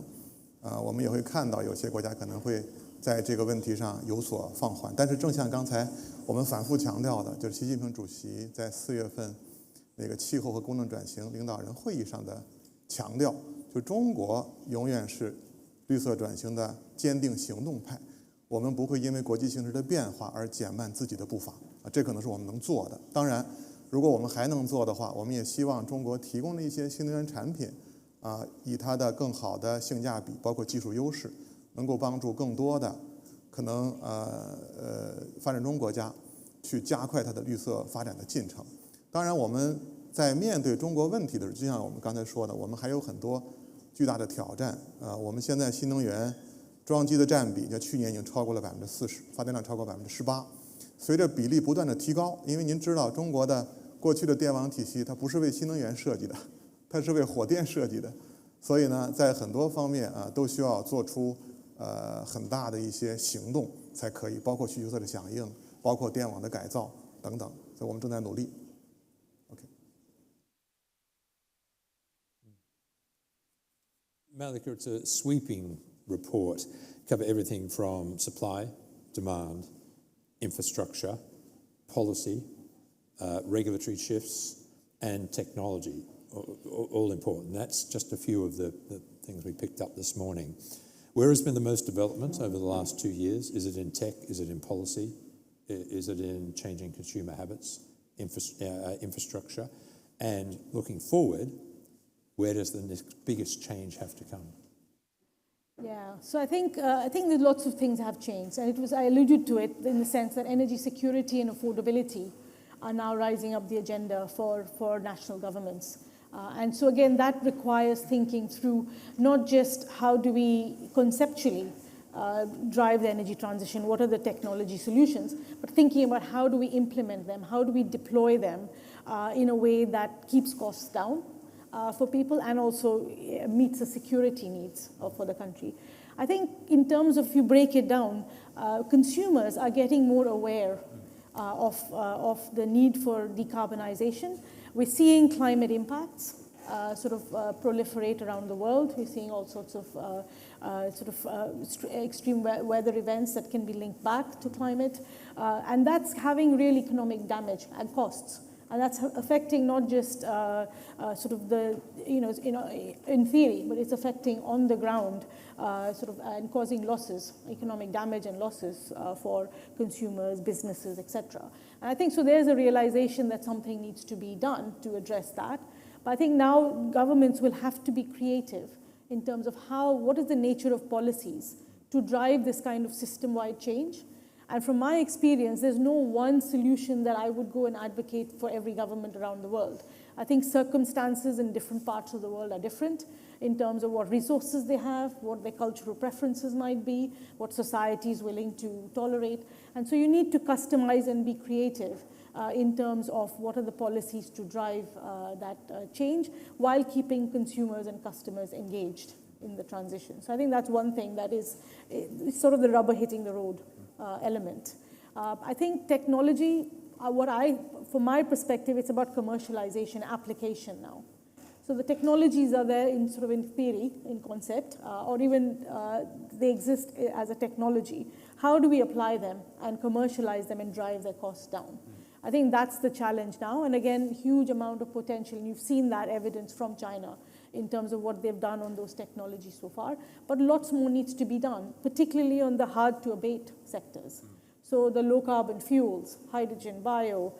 我们也会看到有些国家可能会在这个问题上有所放缓。但是正像刚才我们反复强调的，就是习近平主席在4月份那个气候和功能转型领导人会议上的强调，就中国永远是绿色转型的坚定行动派。我们不会因为国际形势的变化而减慢自己的步伐，这可能是我们能做的。当然，如果我们还能做的话，我们也希望中国提供的一些新能源产品，以它的更好的性价比，包括技术优势，能够帮助更多的可能发展中国家去加快它的绿色发展的进程。当然，我们在面对中国问题的时候，就像我们刚才说的，我们还有很多巨大的挑战。我们现在新能源装机的占比，在去年已经超过了40%，发电量超过18%。随着比例不断的提高，因为您知道，中国的过去的电网体系它不是为新能源设计的，它是为火电设计的，所以呢，在很多方面都需要做出很大的一些行动才可以，包括需求侧的响应，包括电网的改造等等，所以我们正在努力。
Malika, it's a sweeping report, cover everything from supply, demand, infrastructure, policy, regulatory shifts, and technology. all important. That's just a few of the things we picked up this morning. Where has been the most development over the last 2 years? Is it in tech? Is it in policy? Is it in changing consumer habits, infrastructure? And looking forward, where does the next biggest change have to come?
Yeah, so I think that lots of things have changed, and I alluded to it in the sense that energy security and affordability are now rising up the agenda for national governments. And so again, that requires thinking through not just how do we conceptually drive the energy transition, what are the technology solutions, but thinking about how do we implement them, how do we deploy them in a way that keeps costs down for people and also meets the security needs for the country. I think in terms of, if you break it down, consumers are getting more aware of the need for decarbonization. We're seeing climate impacts proliferate around the world. We're seeing all sorts of extreme weather events that can be linked back to climate, and that's having real economic damage and costs. And that's affecting not just in theory, but it's affecting on the ground, and causing losses, economic damage and losses for consumers, businesses, etc. And I think so. There's a realization that something needs to be done to address that. But I think now governments will have to be creative in terms of what is the nature of policies to drive this kind of system-wide change. And from my experience, there's no one solution that I would go and advocate for every government around the world. I think circumstances in different parts of the world are different in terms of what resources they have, what their cultural preferences might be, what society is willing to tolerate. And so you need to customize and be creative in terms of what are the policies to drive that change while keeping consumers and customers engaged in the transition. So I think that's one thing that is sort of the rubber hitting the road element. I think technology, from my perspective, it's about commercialization, application now. So the technologies are there in theory, in concept, or even they exist as a technology. How do we apply them and commercialize them and drive their costs down? I think that's the challenge now. And again, huge amount of potential. And you've seen that evidence from China in terms of what they've done on those technologies so far. But lots more needs to be done, particularly on the hard-to-abate sectors. So the low-carbon fuels, hydrogen, bio,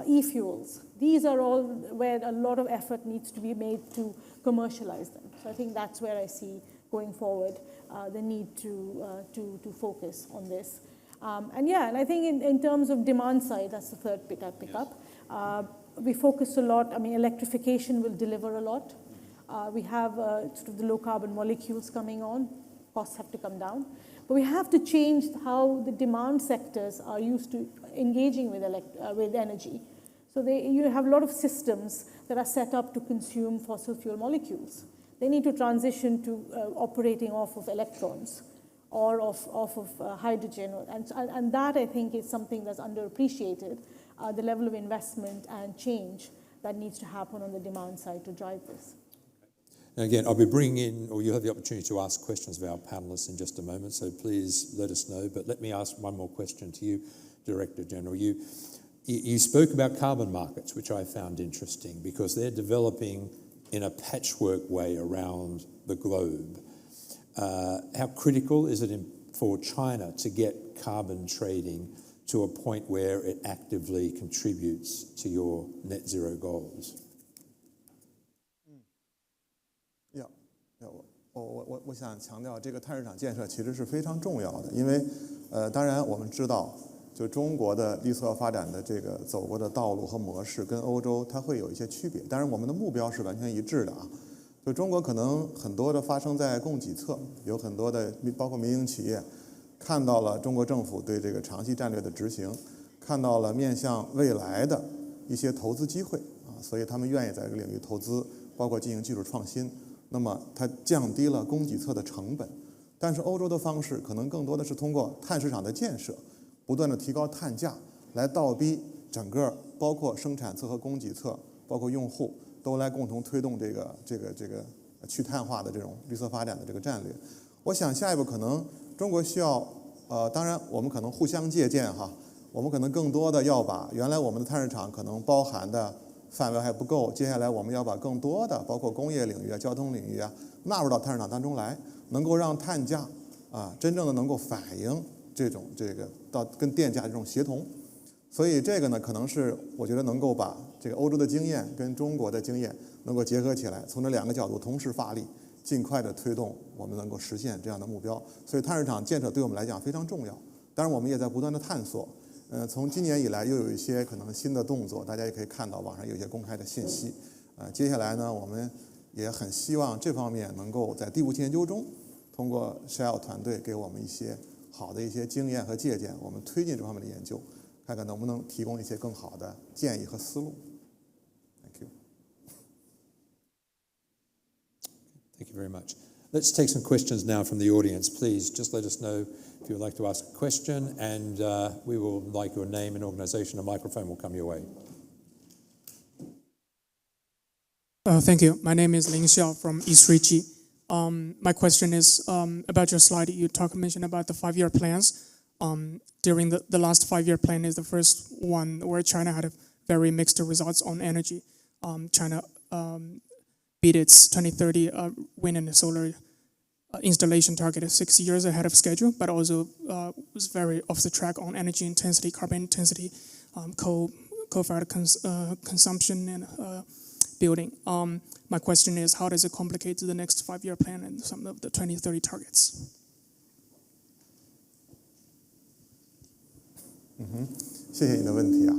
e-fuels, these are all where a lot of effort needs to be made to commercialize them. So I think that's where I see going forward the need to focus on this. And I think in terms of demand side, that's the third bit I pick up. We focus a lot. I mean, electrification will deliver a lot. We have the low carbon molecules coming on. Costs have to come down. But we have to change how the demand sectors are used to engaging with energy. So you have a lot of systems that are set up to consume fossil fuel molecules. They need to transition to operating off of electrons or off of hydrogen. And that, I think, is something that's underappreciated, the level of investment and change that needs to happen on the demand side to drive this.
Now again, I'll be bringing in, or you'll have the opportunity to ask questions of our panelists in just a moment, so please let us know. But let me ask one more question to you, Director General. You spoke about carbon markets, which I found interesting because they're developing in a patchwork way around the globe. How critical is it for China to get carbon trading to a point where it actively contributes to your net zero goals?
我想强调，这个碳市场建设其实是非常重要的，因为当然我们知道，就中国的绿色发展的这个走过的道路和模式跟欧洲它会有一些区别，当然我们的目标是完全一致的啊。就中国可能很多的发生在供给侧，有很多的包括民营企业看到了中国政府对这个长期战略的执行，看到了面向未来的一些投资机会啊，所以他们愿意在这个领域投资，包括进行技术创新。那么它降低了供给侧的成本，但是欧洲的方式可能更多的是通过碳市场的建设，不断的提高碳价，来倒逼整个包括生产侧和供给侧，包括用户都来共同推动这个去碳化的这种绿色发展的这个战略。我想下一步可能中国需要当然我们可能互相借鉴哈，我们可能更多的要把原来我们的碳市场可能包含的范围还不够，接下来我们要把更多的，包括工业领域啊、交通领域啊，纳入到碳市场当中来，能够让碳价真正的能够反映这个到跟电价这种协同。所以这个呢，可能是我觉得能够把这个欧洲的经验跟中国的经验能够结合起来，从这两个角度同时发力，尽快的推动我们能够实现这样的目标。所以碳市场建设对我们来讲非常重要。当然，我们也在不断的探索。从今年以来又有一些可能新的动作，大家也可以看到网上有一些公开的信息。接下来呢，我们也很希望这方面能够在第5期研究中，通过 Shell 团队给我们一些好的一些经验和借鉴，我们推进这方面的研究，看看能不能提供一些更好的建议和思路。Thank you.
Thank you very much. Let's take some questions now from the audience. Please just let us know if you would like to ask a question, and we will like your name and organisation. A microphone will come your way.
Thank you. My name is Ling Xiao from East Richie. My question is about your slide. You mentioned about the 5-year plans. During the last 5-year plan is the first one where China had a very mixed results on energy. China beat its 2030 wind and solar installation target 6 years ahead of schedule, but also was very off the track on energy intensity, carbon intensity, coal-fired consumption, and building. My question is, how does it complicate the next 5-year plan and some of the 2030 targets?
谢谢你的问题啊，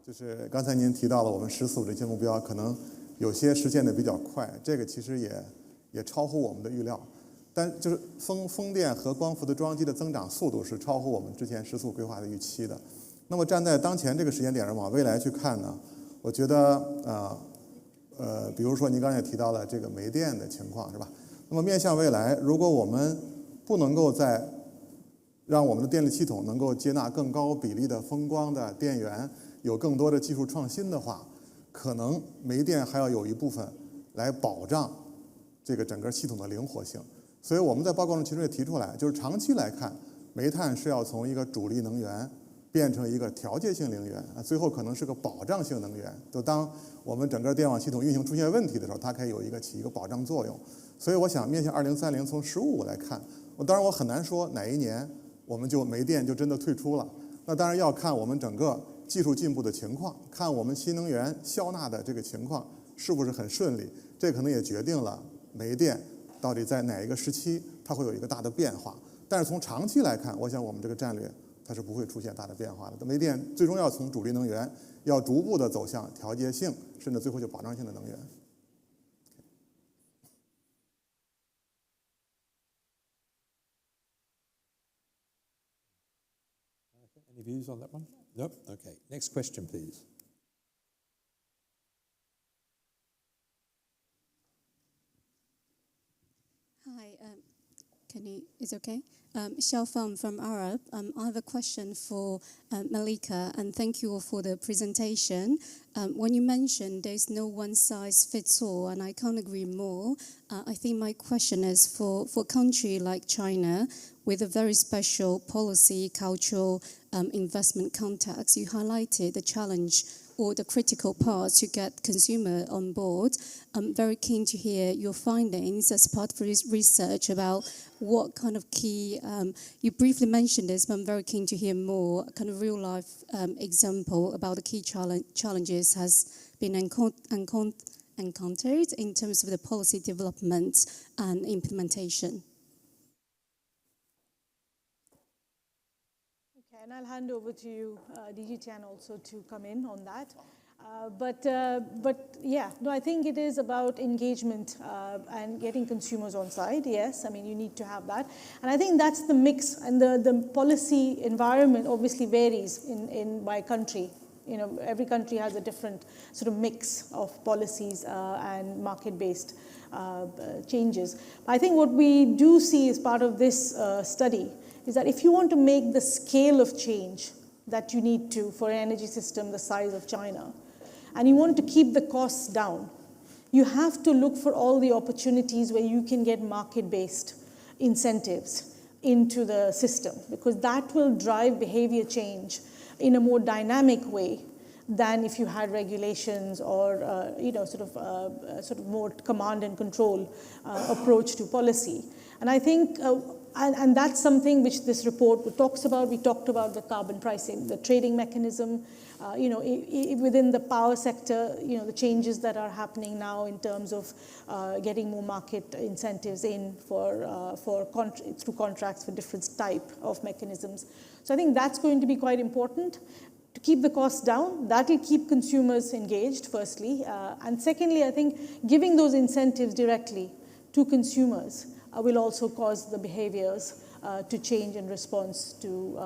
就是刚才您提到了我们14这些目标，可能有些实现的比较快，这个其实也超乎我们的预料，但就是风电和光伏的装机的增长速度是超乎我们之前14规划的预期的。那么站在当前这个时间点上往未来去看呢，我觉得比如说您刚才也提到了这个煤电的情况是吧？那么面向未来，如果我们不能够在让我们的电力系统能够接纳更高比例的风光的电源，有更多的技术创新的话，可能煤电还要有一部分来保障这个整个系统的灵活性。所以我们在报告中其实也提出来，就是长期来看，煤炭是要从一个主力能源变成一个调节性能源，最后可能是个保障性能源。就当我们整个电网系统运行出现问题的时候，它可以起一个保障作用。所以我想面向2030，从15来看，当然我很难说哪一年我们煤电就真的退出了。那当然要看我们整个技术进步的情况，看我们新能源消纳的这个情况是不是很顺利，这可能也决定了煤电到底在哪一个时期它会有一个大的变化。但是从长期来看，我想我们这个战略它是不会出现大的变化的。煤电最终要从主力能源要逐步的走向调节性，甚至最后就保障性的能源。
Any views on that one? Nope. Okay. Next question, please.
Hi, is it okay? Xiao Feng from Arab. I have a question for Malika, and thank you all for the presentation. When you mentioned there's no one size fits all, and I can't agree more. I think my question is for a country like China, with a very special policy, cultural, investment context, you highlighted the challenge or the critical parts to get consumer on board. I'm very keen to hear your findings as part of this research about what kind of key, you briefly mentioned this, but I'm very keen to hear more, kind of real life example about the key challenges has been encountered in terms of the policy development and implementation.
And I'll hand over to you, DG Tian, also to come in on that. But yeah, no, I think it is about engagement and getting consumers on side. Yes, I mean, you need to have that. And I think that's the mix. And the policy environment obviously varies by country. You know, every country has a different sort of mix of policies and market-based changes. I think what we do see as part of this study is that if you want to make the scale of change that you need to for an energy system the size of China, and you want to keep the costs down, you have to look for all the opportunities where you can get market-based incentives into the system, because that will drive behavior change in a more dynamic way than if you had regulations or sort of more command and control approach to policy. And I think, and that's something which this report talks about. We talked about the carbon pricing, the trading mechanism, within the power sector, the changes that are happening now in terms of getting more market incentives in through contracts for different type of mechanisms. So I think that's going to be quite important to keep the costs down. That will keep consumers engaged, firstly. And secondly, I think giving those incentives directly to consumers will also cause the behaviors to change in response to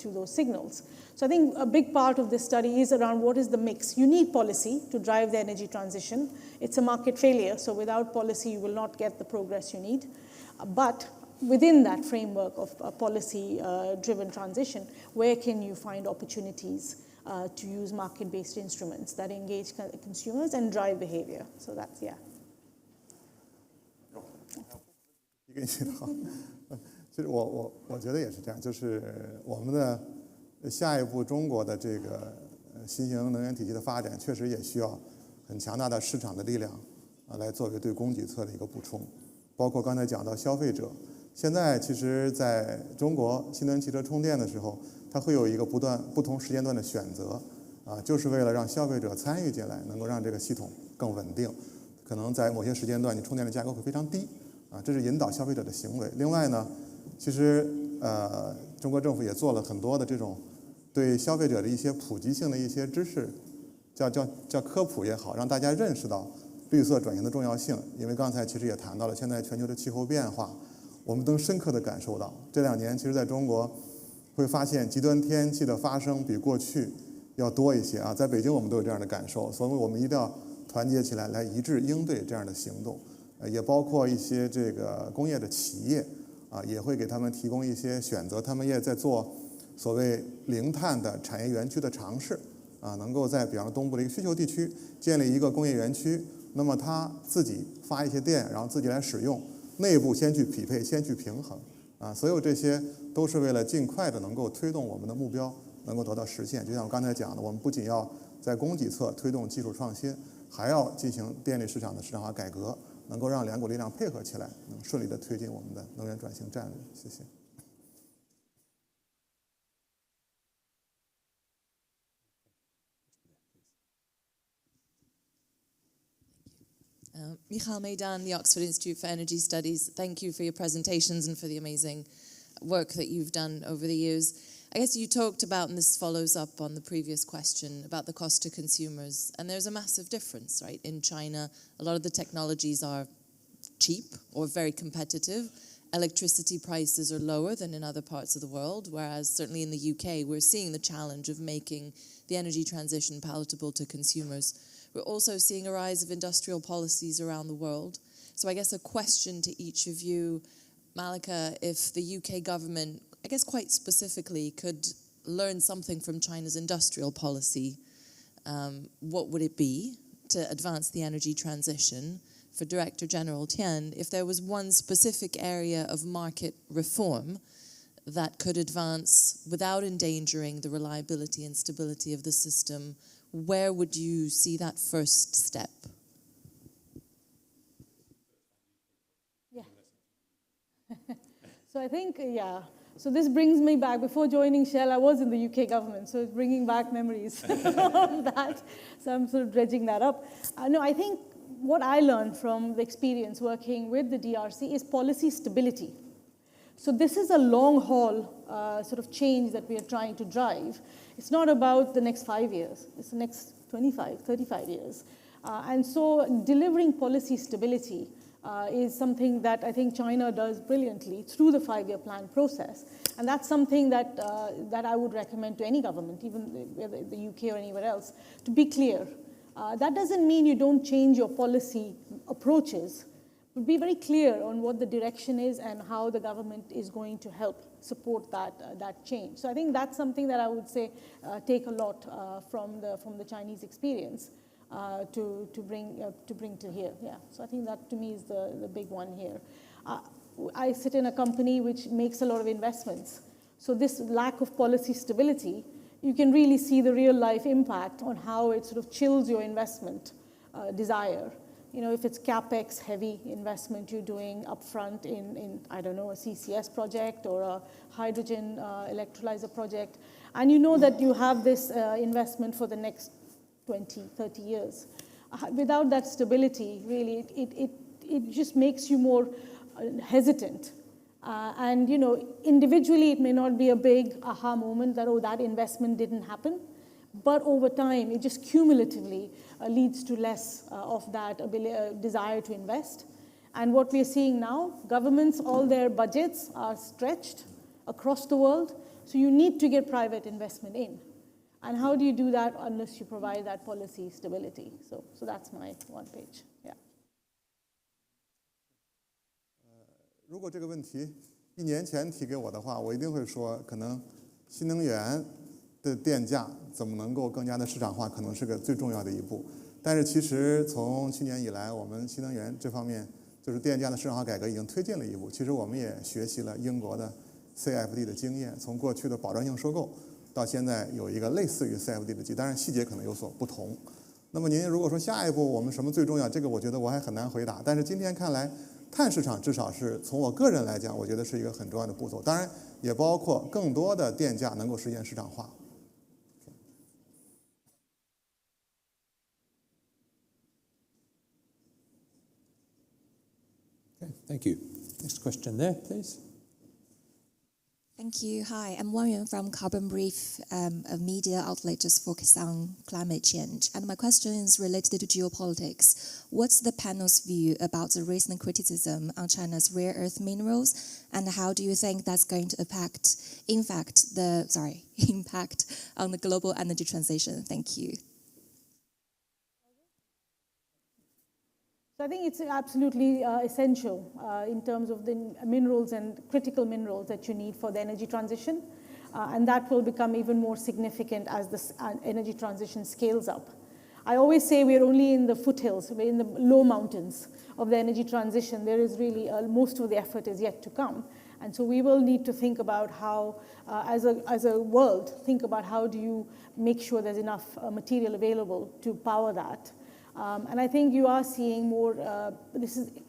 those signals. So I think a big part of this study is around what is the mix. You need policy to drive the energy transition. It's a market failure, so without policy, you will not get the progress you need. But within that framework of a policy-driven transition, where can you find opportunities to use market-based instruments that engage consumers and drive behavior? So that's, yeah.
一个信号，其实我觉得也是这样，就是我们的下一步中国的这个新型能源体系的发展，确实也需要很强大的市场的力量来作为对供给侧的一个补充。包括刚才讲到消费者，现在其实在中国新能源汽车充电的时候，它会有一个不同时间段的选择就是为了让消费者参与进来，能够让这个系统更稳定。可能在某些时间段，你充电的价格会非常低这是引导消费者的行为。另外呢，其实中国政府也做了很多的这种对消费者的一些普及性的一些知识，叫科普也好，让大家认识到绿色转型的重要性。因为刚才其实也谈到了，现在全球的气候变化，我们都深刻地感受到。这2年，其实在中国会发现极端天气的发生比过去要多一些在北京我们都有这样的感受，所以我们一定要团结起来，来一致应对这样的行动。也包括一些这个工业的企业也会给他们提供一些选择，他们也在做所谓零碳的产业园区的尝试能够在比方说东部的一个需求地区建立一个工业园区，那么他自己发一些电，然后自己来使用，内部先去匹配，先去平衡所有这些都是为了尽快的能够推动我们的目标能够得到实现。就像我刚才讲的，我们不仅要在供给侧推动技术创新，还要进行电力市场的市场化改革，能够让2股力量配合起来，能顺利地推进我们的能源转型战略。谢谢。
Michal Meydan, the Oxford Institute for Energy Studies, thank you for your presentations and for the amazing work that you've done over the years. I guess you talked about, and this follows up on the previous question, about the cost to consumers. And there's a massive difference, right? In China, a lot of the technologies are cheap or very competitive. Electricity prices are lower than in other parts of the world, whereas certainly in the UK, we're seeing the challenge of making the energy transition palatable to consumers. We're also seeing a rise of industrial policies around the world. So I guess a question to each of you, Malika, if the UK government, I guess quite specifically, could learn something from China's industrial policy, what would it be to advance the energy transition? For Director General Tian, if there was one specific area of market reform that could advance without endangering the reliability and stability of the system, where would you see that first step?
Yeah. So I think, so this brings me back. Before joining Shell, I was in the UK government, so it's bringing back memories of that. So I'm sort of dredging that up. No, I think what I learned from the experience working with the DRC is policy stability. So this is a long haul sort of change that we are trying to drive. It's not about the next 5 years. It's the next 25, 35 years. And so delivering policy stability is something that I think China does brilliantly through the 5-year plan process. And that's something that, that I would recommend to any government, even whether the UK or anywhere else, to be clear. That doesn't mean you don't change your policy approaches, but be very clear on what the direction is and how the government is going to help support that change. So I think that's something that I would say take a lot from the Chinese experience to bring to here. Yeah. So I think that to me is the big one here. I sit in a company which makes a lot of investments. So this lack of policy stability you can really see the real life impact on how it sort of chills your investment desire. You know, if it's capex heavy investment you're doing upfront in I don't know, a CCS project or a hydrogen electrolyzer project, and you know that you have this investment for the next 20, 30 years. Without that stability, really, it just makes you more hesitant. And, you know, individually it may not be a big aha moment that, oh, that investment didn't happen. But over time, it just cumulatively leads to less of that desire to invest. And what we're seeing now, governments, all their budgets are stretched across the world. So you need to get private investment in. And how do you do that unless you provide that policy stability? So that's my one page. Yeah.
如果这个问题1年前提给我的话，我一定会说，可能新能源的电价怎么能够更加的市场化，可能是个最重要的一步。但是其实从去年以来，我们新能源这方面就是电价的市场化改革已经推进了一步。其实我们也学习了英国的 CFD 的经验，从过去的保障性收购到现在有一个类似于 CFD 的机，当然细节可能有所不同。那么您如果说下一步我们什么最重要，这个我觉得我还很难回答。但是今天看来，碳市场至少是从我个人来讲，我觉得是一个很重要的步骤。当然也包括更多的电价能够实现市场化。
Okay, thank you. Next question there, please.
Thank you. Hi, I'm Wang Yuan from Carbon Brief, a media outlet just focused on climate change. And my question is related to geopolitics. What's the panel's view about the recent criticism on China's rare earth minerals, and how do you think that's going to impact on the global energy transition? Thank you.
So I think it's absolutely essential in terms of the minerals and critical minerals that you need for the energy transition. And that will become even more significant as the energy transition scales up. I always say we're only in the foothills, we're in the low mountains of the energy transition. There is really, most of the effort is yet to come. And so we will need to think about how, as a world, think about how do you make sure there's enough material available to power that. And I think you are seeing more,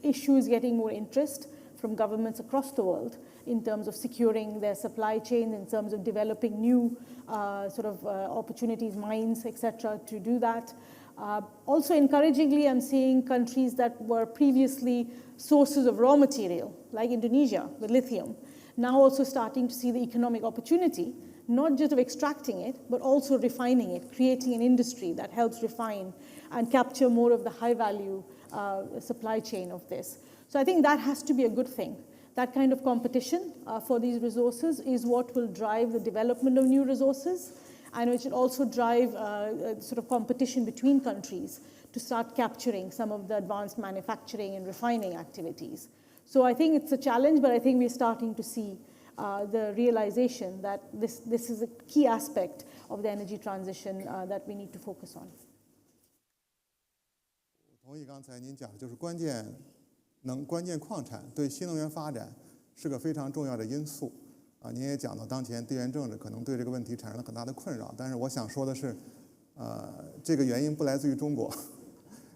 issues getting more interest from governments across the world in terms of securing their supply chain, in terms of developing new opportunities, mines, etc., to do that. Also, encouragingly, I'm seeing countries that were previously sources of raw material, like Indonesia with lithium, now also starting to see the economic opportunity, not just of extracting it, but also refining it, creating an industry that helps refine and capture more of the high-value supply chain of this. So I think that has to be a good thing. That kind of competition for these resources is what will drive the development of new resources, and it should also drive sort of competition between countries to start capturing some of the advanced manufacturing and refining activities. So I think it's a challenge, but I think we're starting to see the realization that this is a key aspect of the energy transition that we need to focus on.
我同意刚才您讲的，就是关键矿产对新能源发展是个非常重要的因素啊。您也讲到，当前地缘政治可能对这个问题产生了很大的困扰，但是我想说的是，这个原因不来自于中国，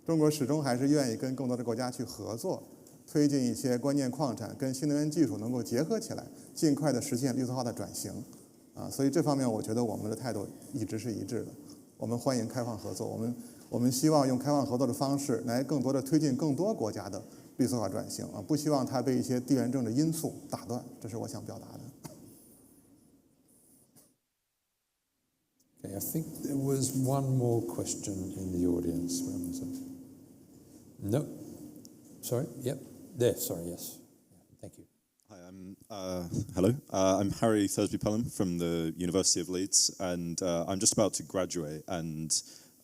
中国始终还是愿意跟更多的国家去合作，推进一些关键矿产跟新能源技术能够结合起来，尽快的实现绿色化的转型啊。所以这方面，我觉得我们的态度一直是一致的。我们欢迎开放合作，我们希望用开放合作的方式来更多的推进更多国家的绿色化转型啊，不希望它被一些地缘政治因素打断，这是我想表达的。
Okay, I think there was one more question in the audience. Where was it? No. Sorry. Yep. There. Sorry. Yes. Thank you.
Hi. Hello. I'm Harry Thursby Pelham from the University of Leeds, and I'm just about to graduate. And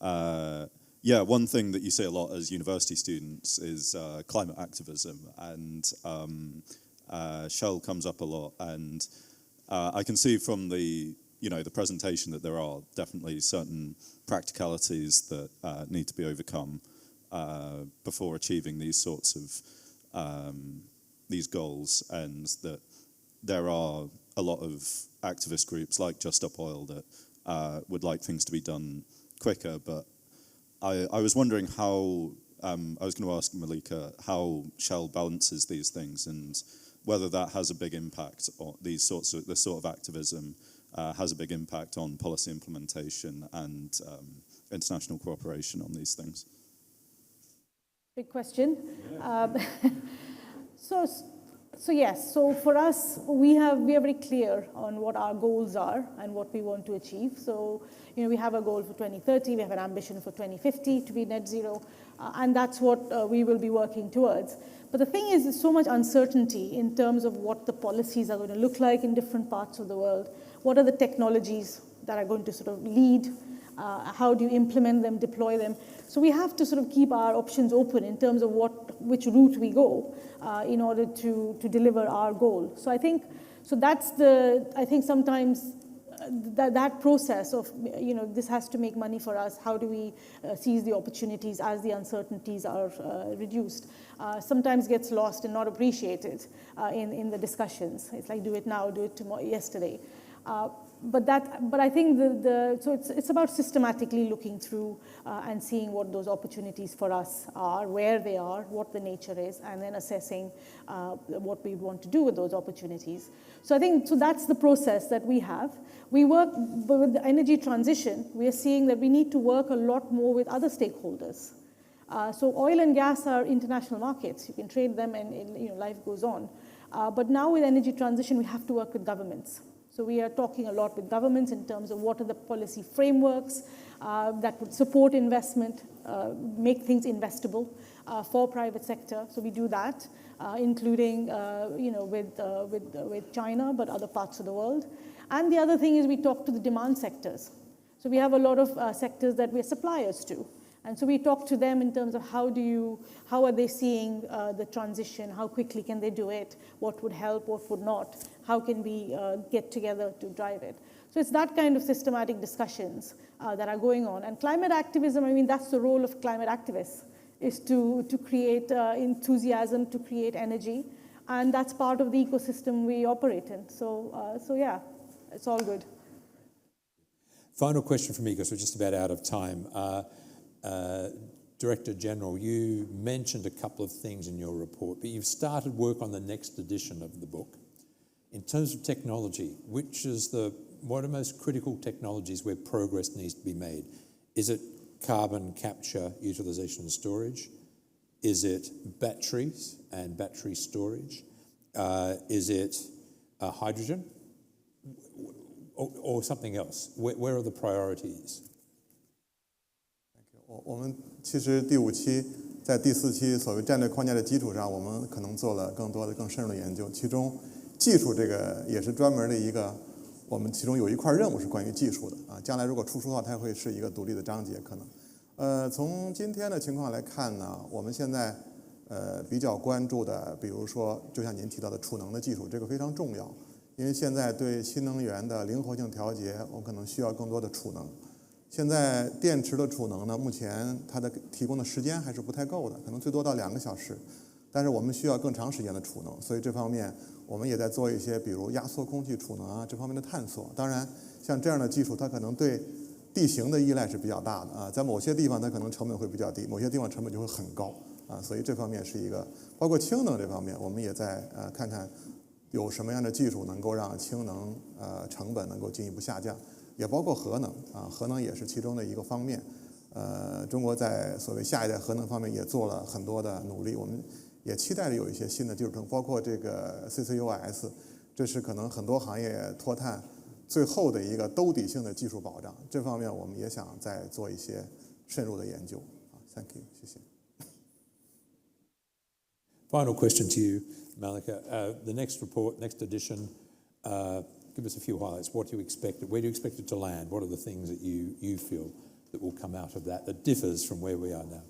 one thing that you say a lot as university students is climate activism, and Shell comes up a lot. And I can see from the presentation that there are definitely certain practicalities that need to be overcome before achieving these sorts of these goals, and that there are a lot of activist groups like Just Stop Oil that would like things to be done quicker. But I was wondering how, I was going to ask Malika how Shell balances these things and whether that has a big impact on this sort of activism has a big impact on policy implementation and international cooperation on these things.
Big question. So yes, so for us, we are very clear on what our goals are and what we want to achieve. So, we have a goal for 2030, we have an ambition for 2050 to be net zero, and that's what we will be working towards. But the thing is, there's so much uncertainty in terms of what the policies are going to look like in different parts of the world. What are the technologies that are going to sort of lead? How do you implement them, deploy them? So we have to sort of keep our options open in terms of which route we go in order to deliver our goal. So I think sometimes that process of, this has to make money for us. How do we seize the opportunities as the uncertainties are reduced? Sometimes gets lost and not appreciated in the discussions. It's like, do it now, do it tomorrow, yesterday. But I think so it's about systematically looking through and seeing what those opportunities for us are, where they are, what the nature is, and then assessing what we want to do with those opportunities. So I think that's the process that we have. We work with the energy transition. We are seeing that we need to work a lot more with other stakeholders. So oil and gas are international markets. You can trade them, and life goes on. But now with energy transition, we have to work with governments. So we are talking a lot with governments in terms of what are the policy frameworks that would support investment, make things investable for private sector. So we do that, including with China, but other parts of the world. And the other thing is we talk to the demand sectors. So we have a lot of sectors that we're suppliers to. And so we talk to them in terms of how are they seeing the transition, how quickly can they do it, what would help, what would not, how can we get together to drive it. So it's that kind of systematic discussions that are going on. And climate activism, that's the role of climate activists, is to create enthusiasm, to create energy. And that's part of the ecosystem we operate in. So yeah, it's all good.
Final question from me, because we're just about out of time. Director General, you mentioned a couple of things in your report, but you've started work on the next edition of the book. In terms of technology, what are most critical technologies where progress needs to be made? Is it carbon capture, utilization and storage? Is it batteries and battery storage? Is it hydrogen or something else? Where are the priorities?
我们其实第5期在第4期所谓战略框架的基础上，我们可能做了更多的更深入的研究。其中技术这个也是专门的一个，我们其中有一块任务是关于技术的啊。将来如果出书的话，它会是一个独立的章节可能。从今天的情况来看呢，我们现在比较关注的，比如说就像您提到的储能的技术，这个非常重要，因为现在对新能源的灵活性调节，我们可能需要更多的储能。现在电池的储能呢，目前它的提供的时间还是不太够的，可能最多到2个小时，但是我们需要更长时间的储能，所以这方面我们也在做一些，比如压缩空气储能啊这方面的探索。当然，像这样的技术，它可能对地形的依赖是比较大的啊，在某些地方它可能成本会比较低，某些地方成本就会很高啊，所以这方面是一个，包括氢能这方面，我们也在看看有什么样的技术能够让氢能成本能够进一步下降。也包括核能啊，核能也是其中的一个方面。中国在所谓下一代核能方面也做了很多的努力，我们也期待着有一些新的技术成，包括这个 CCUS， 这是可能很多行业脱碳最后的一个兜底性的技术保障。这方面我们也想再做一些深入的研究。Thank you， 谢谢。
Final question to you, Malika. The next report, next edition. Give us a few highlights. What do you expect? Where do you expect it to land? What are the things that you feel that will come out of that differs from where we are now?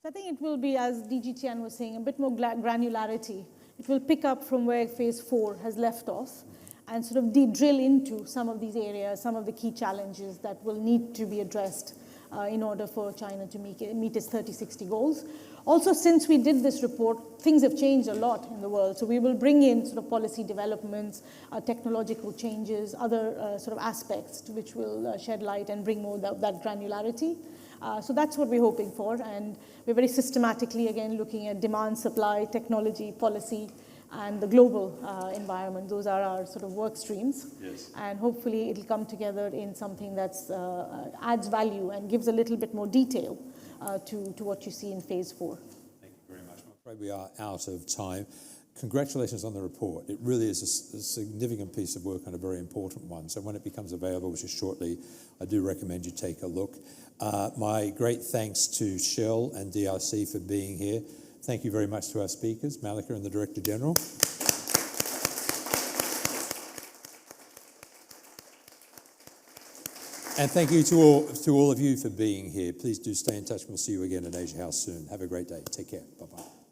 I think it will be, as DG Tian was saying, a bit more granularity. It will pick up from where phase 4 has left off and sort of drill into some of these areas, some of the key challenges that will need to be addressed in order for China to meet its 3060 goals. Also, since we did this report, things have changed a lot in the world. So we will bring in sort of policy developments, technological changes, other sort of aspects to which will shed light and bring more that granularity. So that's what we're hoping for. And we're very systematically, again, looking at demand, supply, technology, policy, and the global environment. Those are our sort of work streams.
Yes.
And hopefully it'll come together in something that adds value and gives a little bit more detail to what you see in phase 4.
Thank you very much. I'm afraid we are out of time. Congratulations on the report. It really is a significant piece of work and a very important one. So when it becomes available, which is shortly, I do recommend you take a look. My great thanks to Shell and DRC for being here. Thank you very much to our speakers, Malika and the Director General. And thank you to all of you for being here. Please do stay in touch. We'll see you again at Asia House soon. Have a great day. Take care. Bye-bye.